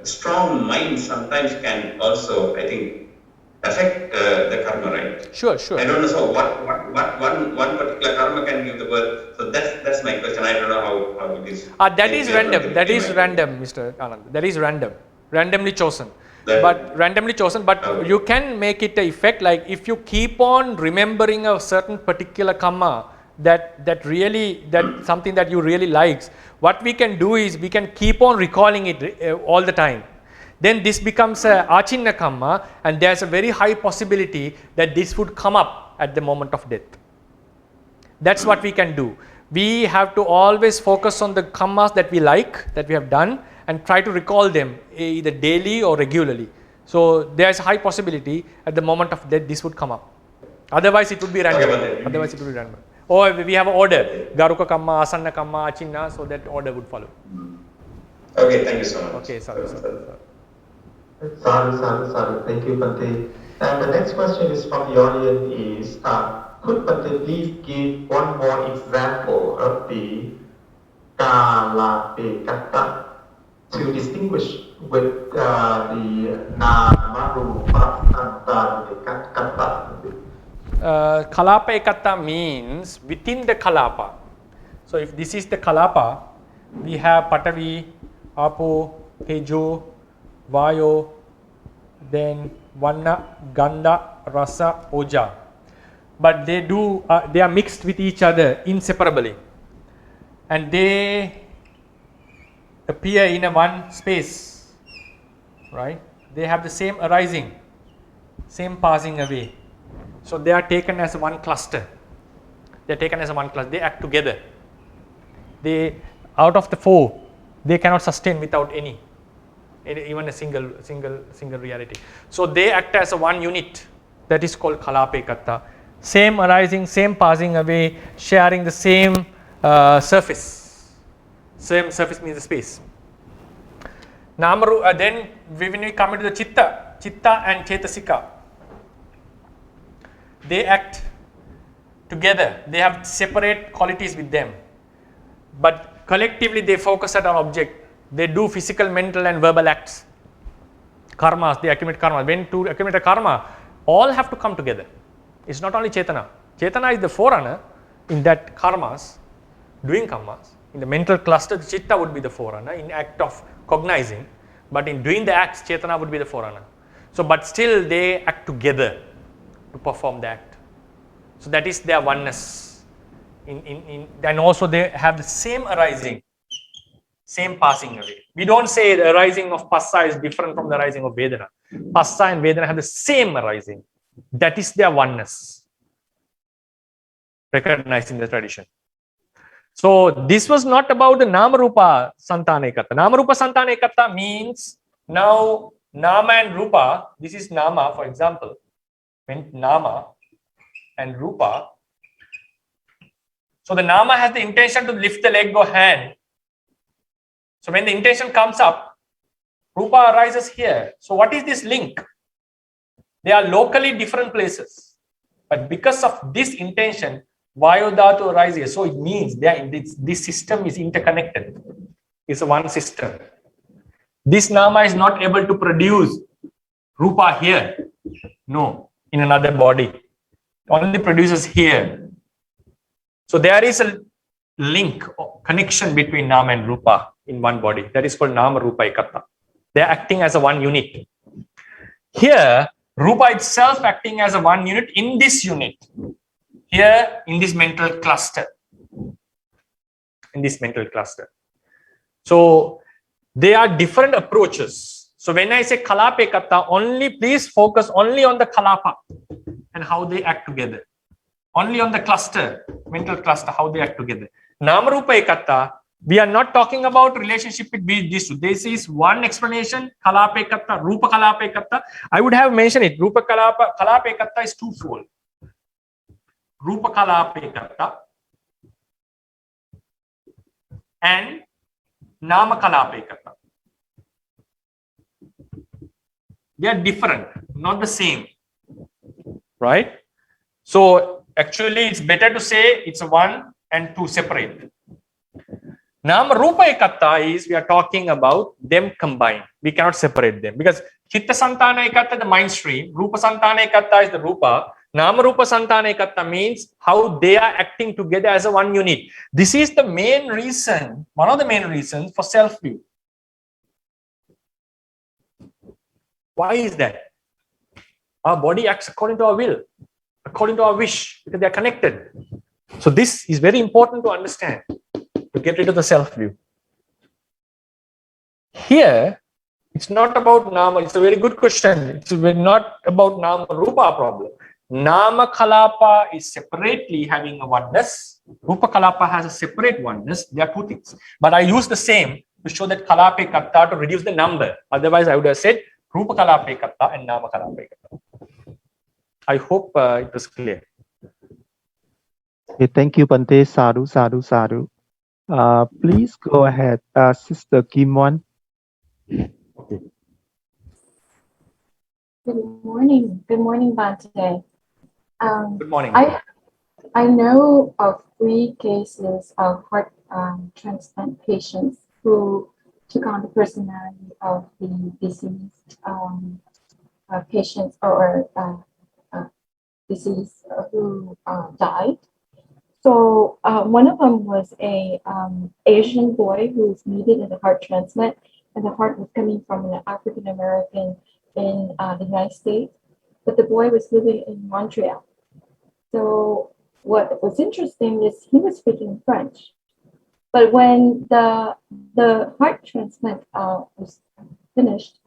strong mind sometimes can also, I think, affect the karma, right? Sure. I don't know. So what one particular karma can give the birth. So that's my question. I don't know how it is. That is random. That is random, Mr. Anand. That is random, randomly chosen. But you can make it an effect, like if you keep on remembering a certain particular karma that something that you really likes, what we can do is we can keep on recalling it all the time. Then this becomes a achinna karma, and there's a very high possibility that this would come up at the moment of death. That's what we can do. We have to always focus on the karmas that we like, that we have done, and try to recall them either daily or regularly. So there's a high possibility at the moment of death this would come up. Otherwise it would be random. Or we have an order, Garuka Kamma, Asanna Kamma, Achinna, so that order would follow. Okay, thank you so much. Okay, sorry. Sadhu. Thank you, Bhante. And the next question is from the audience is, could Bhante please give one more example of the Kalapekata to distinguish with the Namarupa Kata? Kalapa Ekata means within the Kalapa. So if this is the Kalapa, we have Patavi, Apo, Tejo, Vayo, then Vanna, Gandha, Rasa, Oja. But they are mixed with each other inseparably, and they appear in a one space, right? They have the same arising, same passing away. So they are taken as one cluster. They act together. They, out of the four, they cannot sustain without even a single reality. So they act as a one unit. That is called Kalapekata. Same arising, same passing away, sharing the same surface. Same surface means the space. Then when we come into the Chitta and Chetasika, they act together. They have separate qualities with them, but collectively they focus at an object. They do physical, mental and verbal acts. Karmas, they accumulate karma. When to accumulate a karma, all have to come together. It's not only Chetana. Chetana is the forerunner in that karmas, doing karmas. In the mental cluster, the Chitta would be the forerunner in act of cognizing, but in doing the acts, Chetana would be the forerunner. So, but still they act together to perform the act. So that is their oneness. And also they have the same arising, same passing away. We don't say the arising of Passa is different from the arising of Vedana. Passa and Vedana have the same arising. That is their oneness, recognizing the tradition. So this was not about the Namarupa Santana Ekata. Namarupa Santana Ekata means now Nama and Rupa, this is Nama for example, when Nama and Rupa. So the Nama has the intention to lift the leg or hand. So when the intention comes up, Rupa arises here. So what is this link? They are locally different places. But because of this intention, Vayodhatu arises. So it means this system is interconnected. It's a one system. This Nama is not able to produce Rupa here. No. in another body. Only produces here. So there is a link or connection between Nama and Rupa in one body. That is called Nama Rupa Ekata. They are acting as a one unit. Here, Rupa itself acting as a one unit in this unit. Here, in this mental cluster. In this mental cluster. So they are different approaches. So when I say Kalapa Ekata, only please focus only on the Kalapa and how they act together. Only on the cluster, mental cluster, how they act together. Nama Rupa Ekata, we are not talking about relationship with these two. This is one explanation, Kalapa Ekata, Rupa Kalapa Ekata. I would have mentioned it. Rupa Kalapa Ekata is twofold. Rupa Kalapa Ekata and Nama Kalapa Ekata. They are different, not the same. Right? So actually it's better to say it's a one and two separate. Nama Rupa Ekata is we are talking about them combined. We cannot separate them because Chitta Santana Ekata, the mind stream, Rupa Santana Ekata is the Rupa. Nama Rupa Santana Ekata means how they are acting together as a one unit. This is the main reason, one of the main reasons for self-view. Why is that? Our body acts according to our will, according to our wish, because they are connected. So this is very important to understand, to get rid of the self-view. Here, it's not about Nama. It's a very good question. It's not about Nama Rupa problem. Nama Kalapa is separately having a oneness. Rupa Kalapa has a separate oneness. They are two things. But I use the same to show that Kalapa Ekata to reduce the number. Otherwise, I would have said Rupa Kalapa Ekata and Nama Kalapa Ekata. I hope it was clear. Okay, thank you, Bante. Sadhu, sadhu, sadhu. Please go ahead, Sister Kim Won. Okay. Good morning. Good morning, Bante. Good morning. I know of 3 cases of heart transplant patients who took on the personality of the deceased patients or deceased who died. So one of them was a Asian boy who was needed in a heart transplant, and the heart was coming from an African American in the United States, but the boy was living in Montreal. So what was interesting is he was speaking French, but when the heart transplant was finished,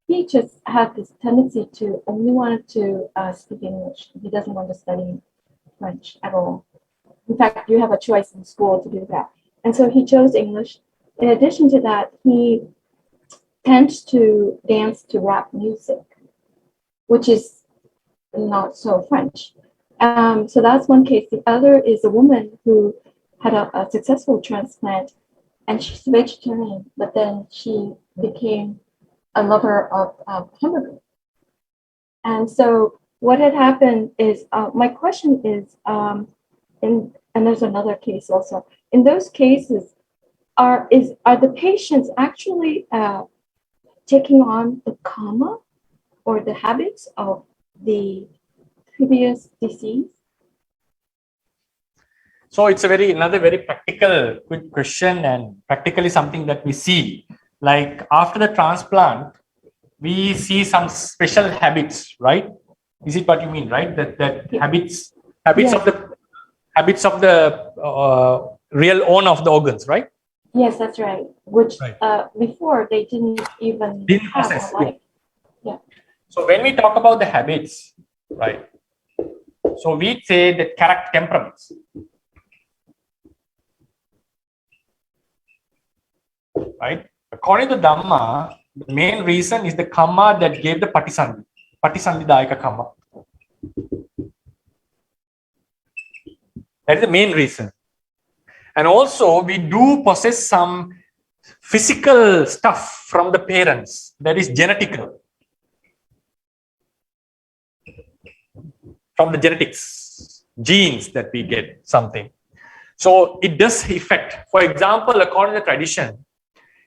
he just had this tendency to only want to speak English. He doesn't want to study French at all. In fact, you have a choice in school to do that. And so he chose English. In addition to that, he tends to dance to rap music, which is not so French. So that's one case. The other is a woman who had a successful transplant, and she's vegetarian, but then she became a lover of hamburger. And so what had happened is, my question is, and there's another case also. In those cases, are the patients actually taking on the karma or the habits of the previous disease? So it's another very practical, quick question, and practically something that we see. Like after the transplant, we see some special habits, right? Is it what you mean, right? That yeah. habits yes. of the real owner of the organs, right? Yes, that's right. Which before they didn't have a life. Yeah. So when we talk about the habits, right? So we say that character temperaments. Right? According to Dhamma, the main reason is the karma that gave the patisandhi. Patisandhidayaka karma. That is the main reason. And also, we do possess some physical stuff from the parents that is genetical. From the genetics, genes that we get something. So it does affect. For example, according to the tradition,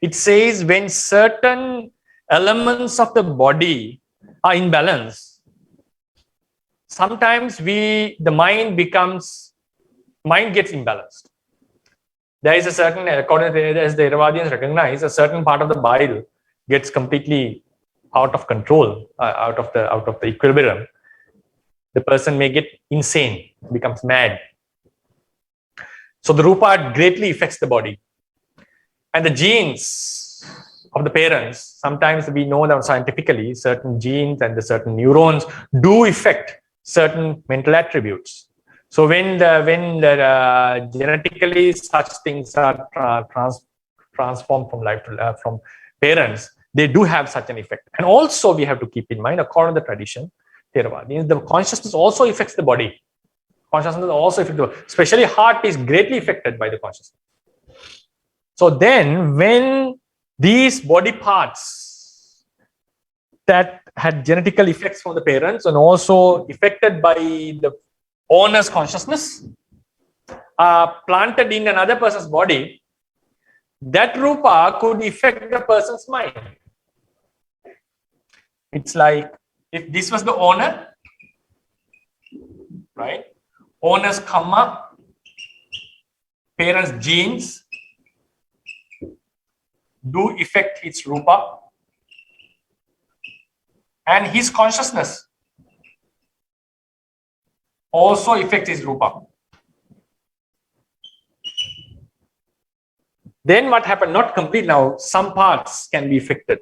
it says when certain elements of the body are in balance, sometimes the mind gets imbalanced. There is a certain, according to as the Theravadians recognize, a certain part of the bile gets completely out of control, out of the equilibrium. The person may get insane, becomes mad. So the rupa greatly affects the body. And the genes of the parents, sometimes we know that scientifically, certain genes and the certain neurons do affect certain mental attributes. So when genetically such things are transformed from life to from parents, they do have such an effect. And also we have to keep in mind, according to the tradition, Theravada, the consciousness also affects the body. Consciousness also affects the body. Especially heart is greatly affected by the consciousness. So then when these body parts that had genetical effects from the parents and also affected by the owner's consciousness are planted in another person's body, that rupa could affect the person's mind. It's like if this was the owner, right? Owner's karma, parents' genes do affect its rupa, and his consciousness also affects his rupa. Then what happened? Not complete now, some parts can be affected.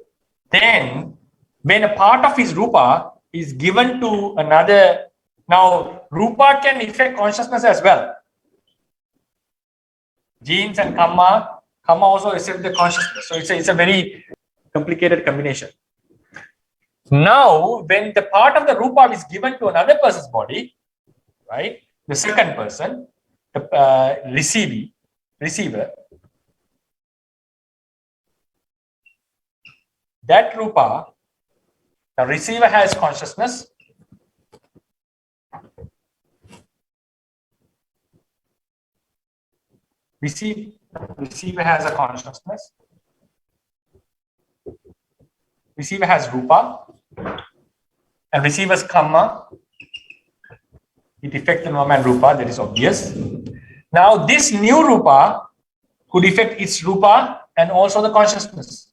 Then when a part of his rupa is given to another, now rupa can affect consciousness as well. Genes and karma also affect the consciousness. So it's a very complicated combination. Now when the part of the rupa is given to another person's body, right, the second person, the receiver, that rupa, the receiver has consciousness. Receiver has a consciousness. Receiver has rupa, and receiver's karma, it affects the normal rupa, that is obvious. Now this new rupa could affect its rupa and also the consciousness.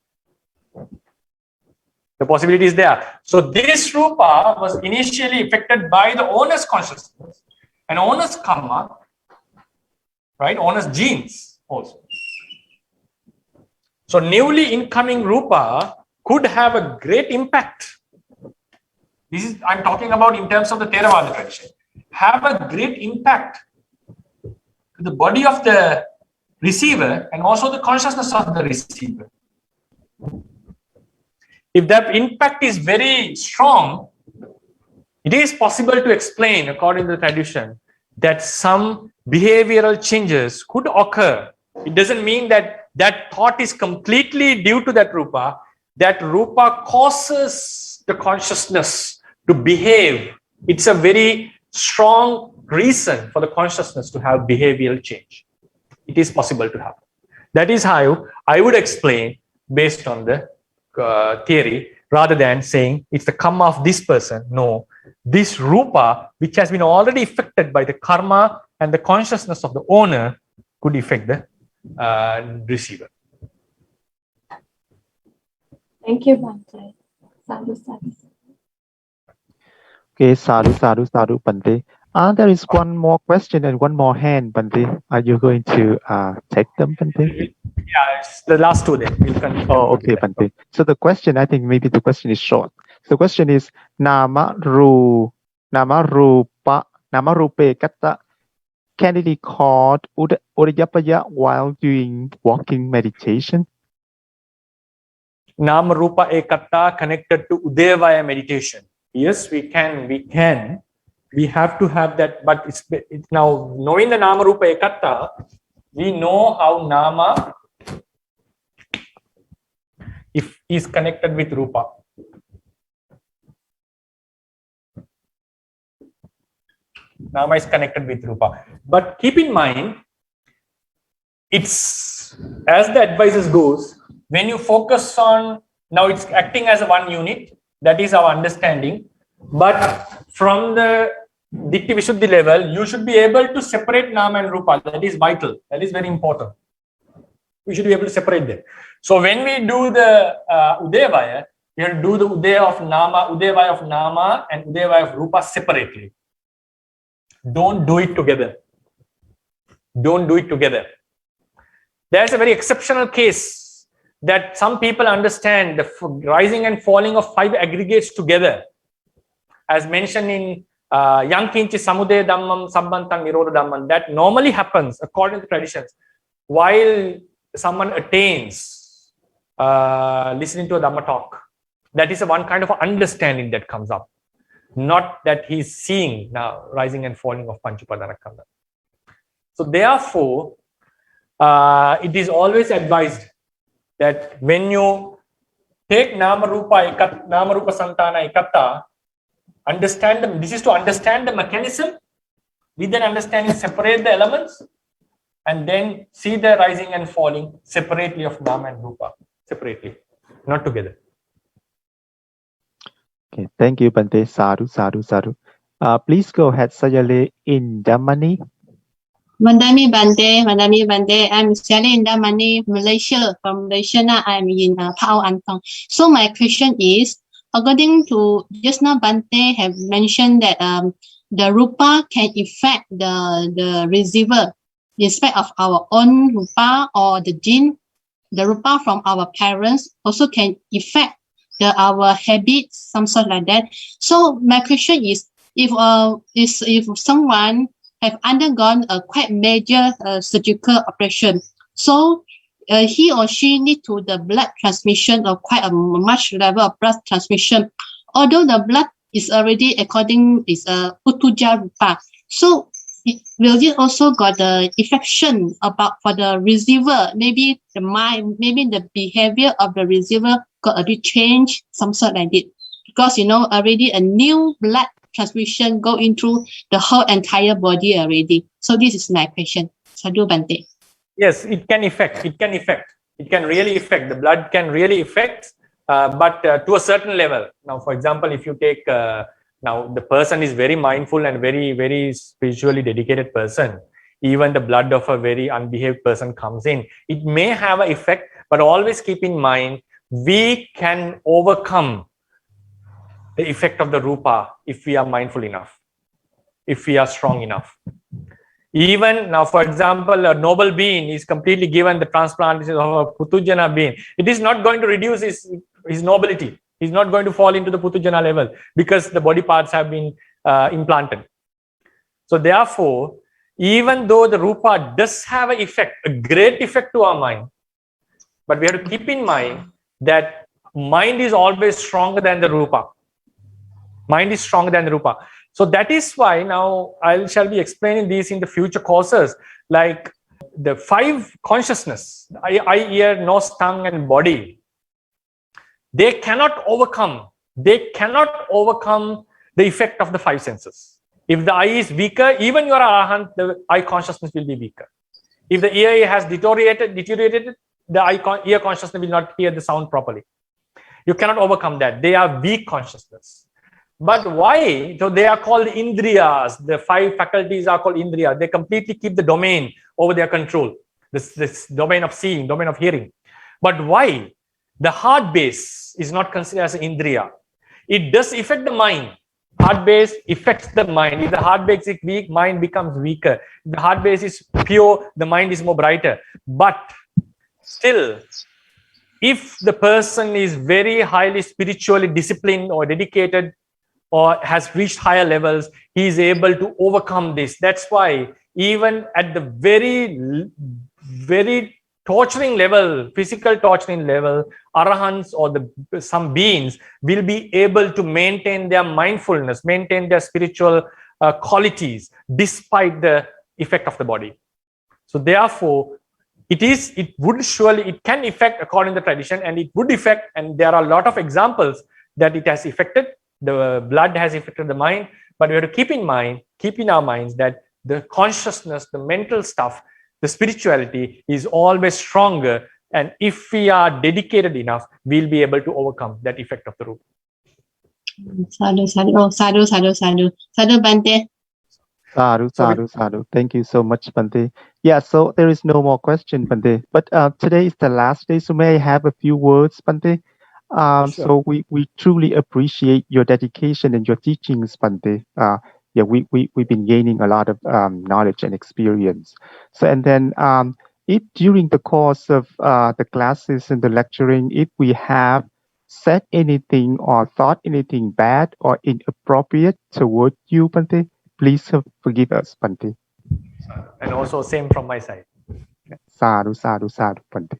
The possibility is there. So this rupa was initially affected by the owner's consciousness and owner's karma, right? Owner's genes also. So newly incoming rupa could have a great impact. This is, I'm talking about in terms of the Theravada tradition. Have a great impact to the body of the receiver and also the consciousness of the receiver. If that impact is very strong, it is possible to explain, according to the tradition, that some behavioral changes could occur. It doesn't mean that that thought is completely due to that rupa. That rupa causes the consciousness to behave. It's a very strong reason for the consciousness to have behavioral change. It is possible to happen. That is how I would explain based on the theory, rather than saying it's the karma of this person. No, this rupa, which has been already affected by the karma and the consciousness of the owner, could affect the receiver. Thank you, Bhante. Sadhu, sadhu. Okay, sadhu, sadhu, sadhu, Bhante. There is one more question and one more hand, Bhante. Are you going to take them, Bhante? Yeah, it's the last two then. We'll continue. Oh, okay, Bhante. So the question, I think maybe the question is short. The question is, nama rupe kata, can it be called Udayapaya while doing walking meditation? Nama Rupa Ekata connected to Udayavaya meditation. Yes, we can. We have to have that, but it's now knowing the Nama Rupa Ekata, we know how Nama is connected with Rupa. Nama is connected with Rupa. But keep in mind, it's as the advices goes, when you focus on, now it's acting as a one unit, that is our understanding. But from the Ditti Vishuddhi level, you should be able to separate Nama and Rupa. That is vital. That is very important. We should be able to separate them. So when we do the Udayavaya, we have to do the Udayavaya of Nama and Udayavaya of Rupa separately. Don't do it together. Don't do it together. There's a very exceptional case that some people understand the rising and falling of 5 aggregates together, as mentioned in Yankinchi Samudaya Dhammam Sambantam Nirodha Dhammam. That normally happens according to traditions while someone attains listening to a Dhamma talk. That is one kind of understanding that comes up, not that he's seeing now rising and falling of Panchupadana. So therefore, it is always advised that when you take Nama Rupa Santana Ekata, understand them. This is to understand the mechanism. With that understanding, separate the elements, and then see the rising and falling separately of Nama and Rupa, separately, not together. Okay, thank you, Bante. Sadhu, sadhu, sadhu. Please go ahead, Sayale in Damani. Mandami Bante, I'm Sally in Damani, Malaysia. From Malaysia now, I'm in Pao Antong. So my question is, according to just now, Bante have mentioned that the Rupa can affect the receiver, in spite of our own Rupa or the gene. The Rupa from our parents also can affect our habits, some sort like that. So my question is, if someone have undergone a quite major surgical operation, so he or she need to the blood transmission or quite a much level of blood transmission, although the blood is already according is Utuja Rupa. So will it also got the affection about for the receiver? Maybe the mind, maybe the behavior of the receiver got a bit change, some sort like it, because already a new blood transmission go into the whole entire body already. So this is my question. Sadhu Bante. Yes, it can affect. It can really affect. The blood can really affect, but to a certain level. Now, for example, if you take now the person is very mindful and very, very spiritually dedicated person, even the blood of a very unbehaved person comes in, it may have an effect, but always keep in mind, we can overcome the effect of the Rupa if we are mindful enough, if we are strong enough. Even now, for example, a noble being is completely given the transplantation of a Putujana being. It is not going to reduce his nobility. He's not going to fall into the Putujana level because the body parts have been implanted. So therefore, even though the Rupa does have an effect, a great effect to our mind, but we have to keep in mind that mind is always stronger than the Rupa. Mind is stronger than the Rupa. So that is why now I shall be explaining these in the future courses, like the 5 consciousness, eye, ear, nose, tongue, and body. They cannot overcome the effect of the 5 senses. If the eye is weaker, even your Arahant, the eye consciousness will be weaker. If the ear has deteriorated, the ear consciousness will not hear the sound properly. You cannot overcome that. They are weak consciousness. But why? So they are called Indriyas. The 5 faculties are called Indriya. They completely keep the domain over their control. This domain of seeing, domain of hearing. But why? The heart base is not considered as an Indriya. It does affect the mind. Heart base affects the mind. If the heart base is weak, mind becomes weaker. If the heart base is pure, the mind is more brighter. But still, if the person is very highly spiritually disciplined or dedicated, or has reached higher levels, he is able to overcome this. That's why even at the very, very torturing level, physical torturing level, Arahants or some beings will be able to maintain their mindfulness, maintain their spiritual qualities despite the effect of the body. So therefore, it can affect according to the tradition, and it would affect, and there are a lot of examples that it has affected. The blood has affected the mind, but we have to keep in our minds that the consciousness, the mental stuff, the spirituality is always stronger. And if we are dedicated enough, we'll be able to overcome that effect of the Rupa. Sadhu, sadhu, sadhu, sadhu, sadhu. Sadhu Bante. Sadhu, sadhu, sadhu. Thank you so much, Bante. Yeah, so there is no more question, Bante. But today is the last day, so may I have a few words, Bante? Sure. So we truly appreciate your dedication and your teachings, Bante. Yeah, we've been gaining a lot of knowledge and experience. So, and then if during the course of the classes and the lecturing, if we have said anything or thought anything bad or inappropriate toward you, Bante, please forgive us, Bante. And also same from my side. Sadhu, sadhu, sadhu, Bante.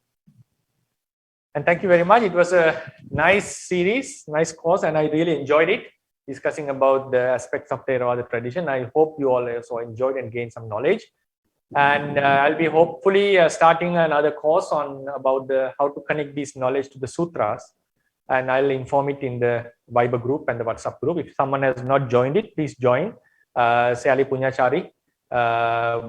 And thank you very much. It was a nice series, nice course, and I really enjoyed it, discussing about the aspects of Theravada tradition. I hope you all also enjoyed and gained some knowledge. And I'll be hopefully starting another course on about how to connect this knowledge to the sutras. And I'll inform it in the Viber group and the WhatsApp group. If someone has not joined it, please join. Sayali Punyachari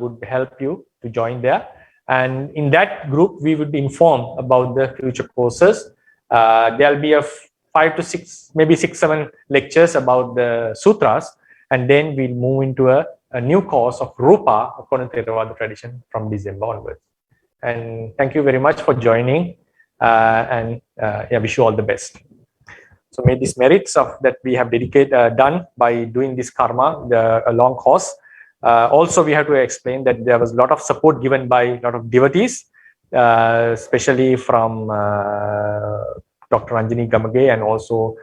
would help you to join there. And in that group, we would inform about the future courses. There'll be 5 to 6, maybe 6, 7 lectures about the sutras. And then we'll move into a new course of Rupa according to Theravada tradition from December onwards. And thank you very much for joining. I wish you all the best. So may these merits of that we have done by doing this karma, a long course. Also, we have to explain that there was a lot of support given by a lot of devotees, especially from Dr. Anjani Gamage and also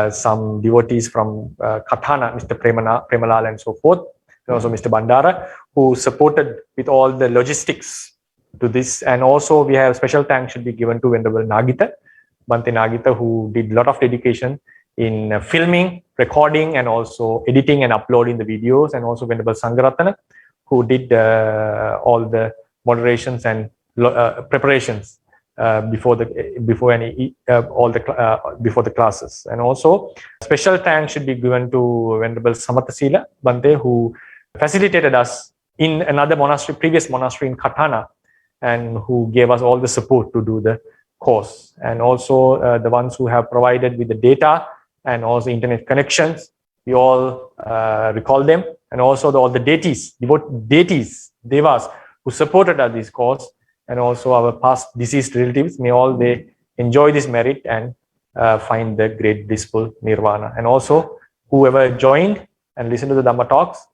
some devotees from Katana, Mr. Premalal and so forth, and also Mr. Bandara, who supported with all the logistics to this. And also we have special thanks should be given to Venerable Nagita, Bante Nagita, who did a lot of dedication in filming, recording, and also editing and uploading the videos, and also Venerable Sangaratana, who did all the moderations and preparations before the classes. And also special thanks should be given to Venerable Samatasila Bante, who facilitated us in another monastery, previous monastery in Katana, and who gave us all the support to do the course. And also the ones who have provided with the data and also internet connections, we all recall them. And also all the deities, devas who supported us this course, and also our past deceased relatives, may all they enjoy this merit and find the great blissful nirvana. And also whoever joined and listened to the Dhamma talks,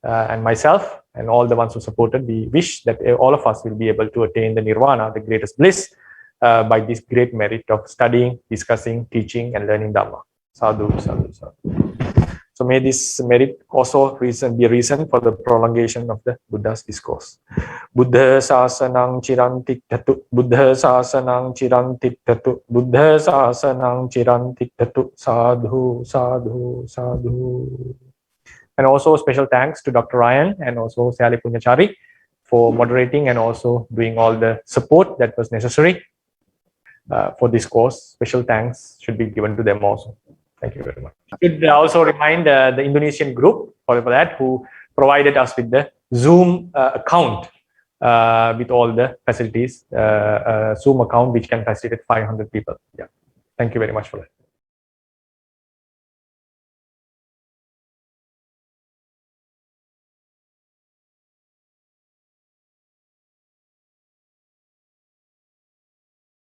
and myself and all the ones who supported, we wish that all of us will be able to attain the nirvana, the greatest bliss, by this great merit of studying, discussing, teaching, and learning Dhamma. Sadhu, sadhu, sadhu. So may this merit also be a reason for the prolongation of the Buddha's discourse. Buddha sasanang chirantik tatu, Buddha sasanang chirantik tatu, Buddha sasanang chirantik tatu, sadhu, sadhu, sadhu. And also special thanks to Dr. Ryan and also Sayali Punyachari for moderating and also doing all the support that was necessary for this course. Special thanks should be given to them also. Thank you very much. I should also remind the Indonesian group for that, who provided us with the Zoom account with all the facilities, Zoom account which can facilitate 500 people. Yeah. Thank you very much for that.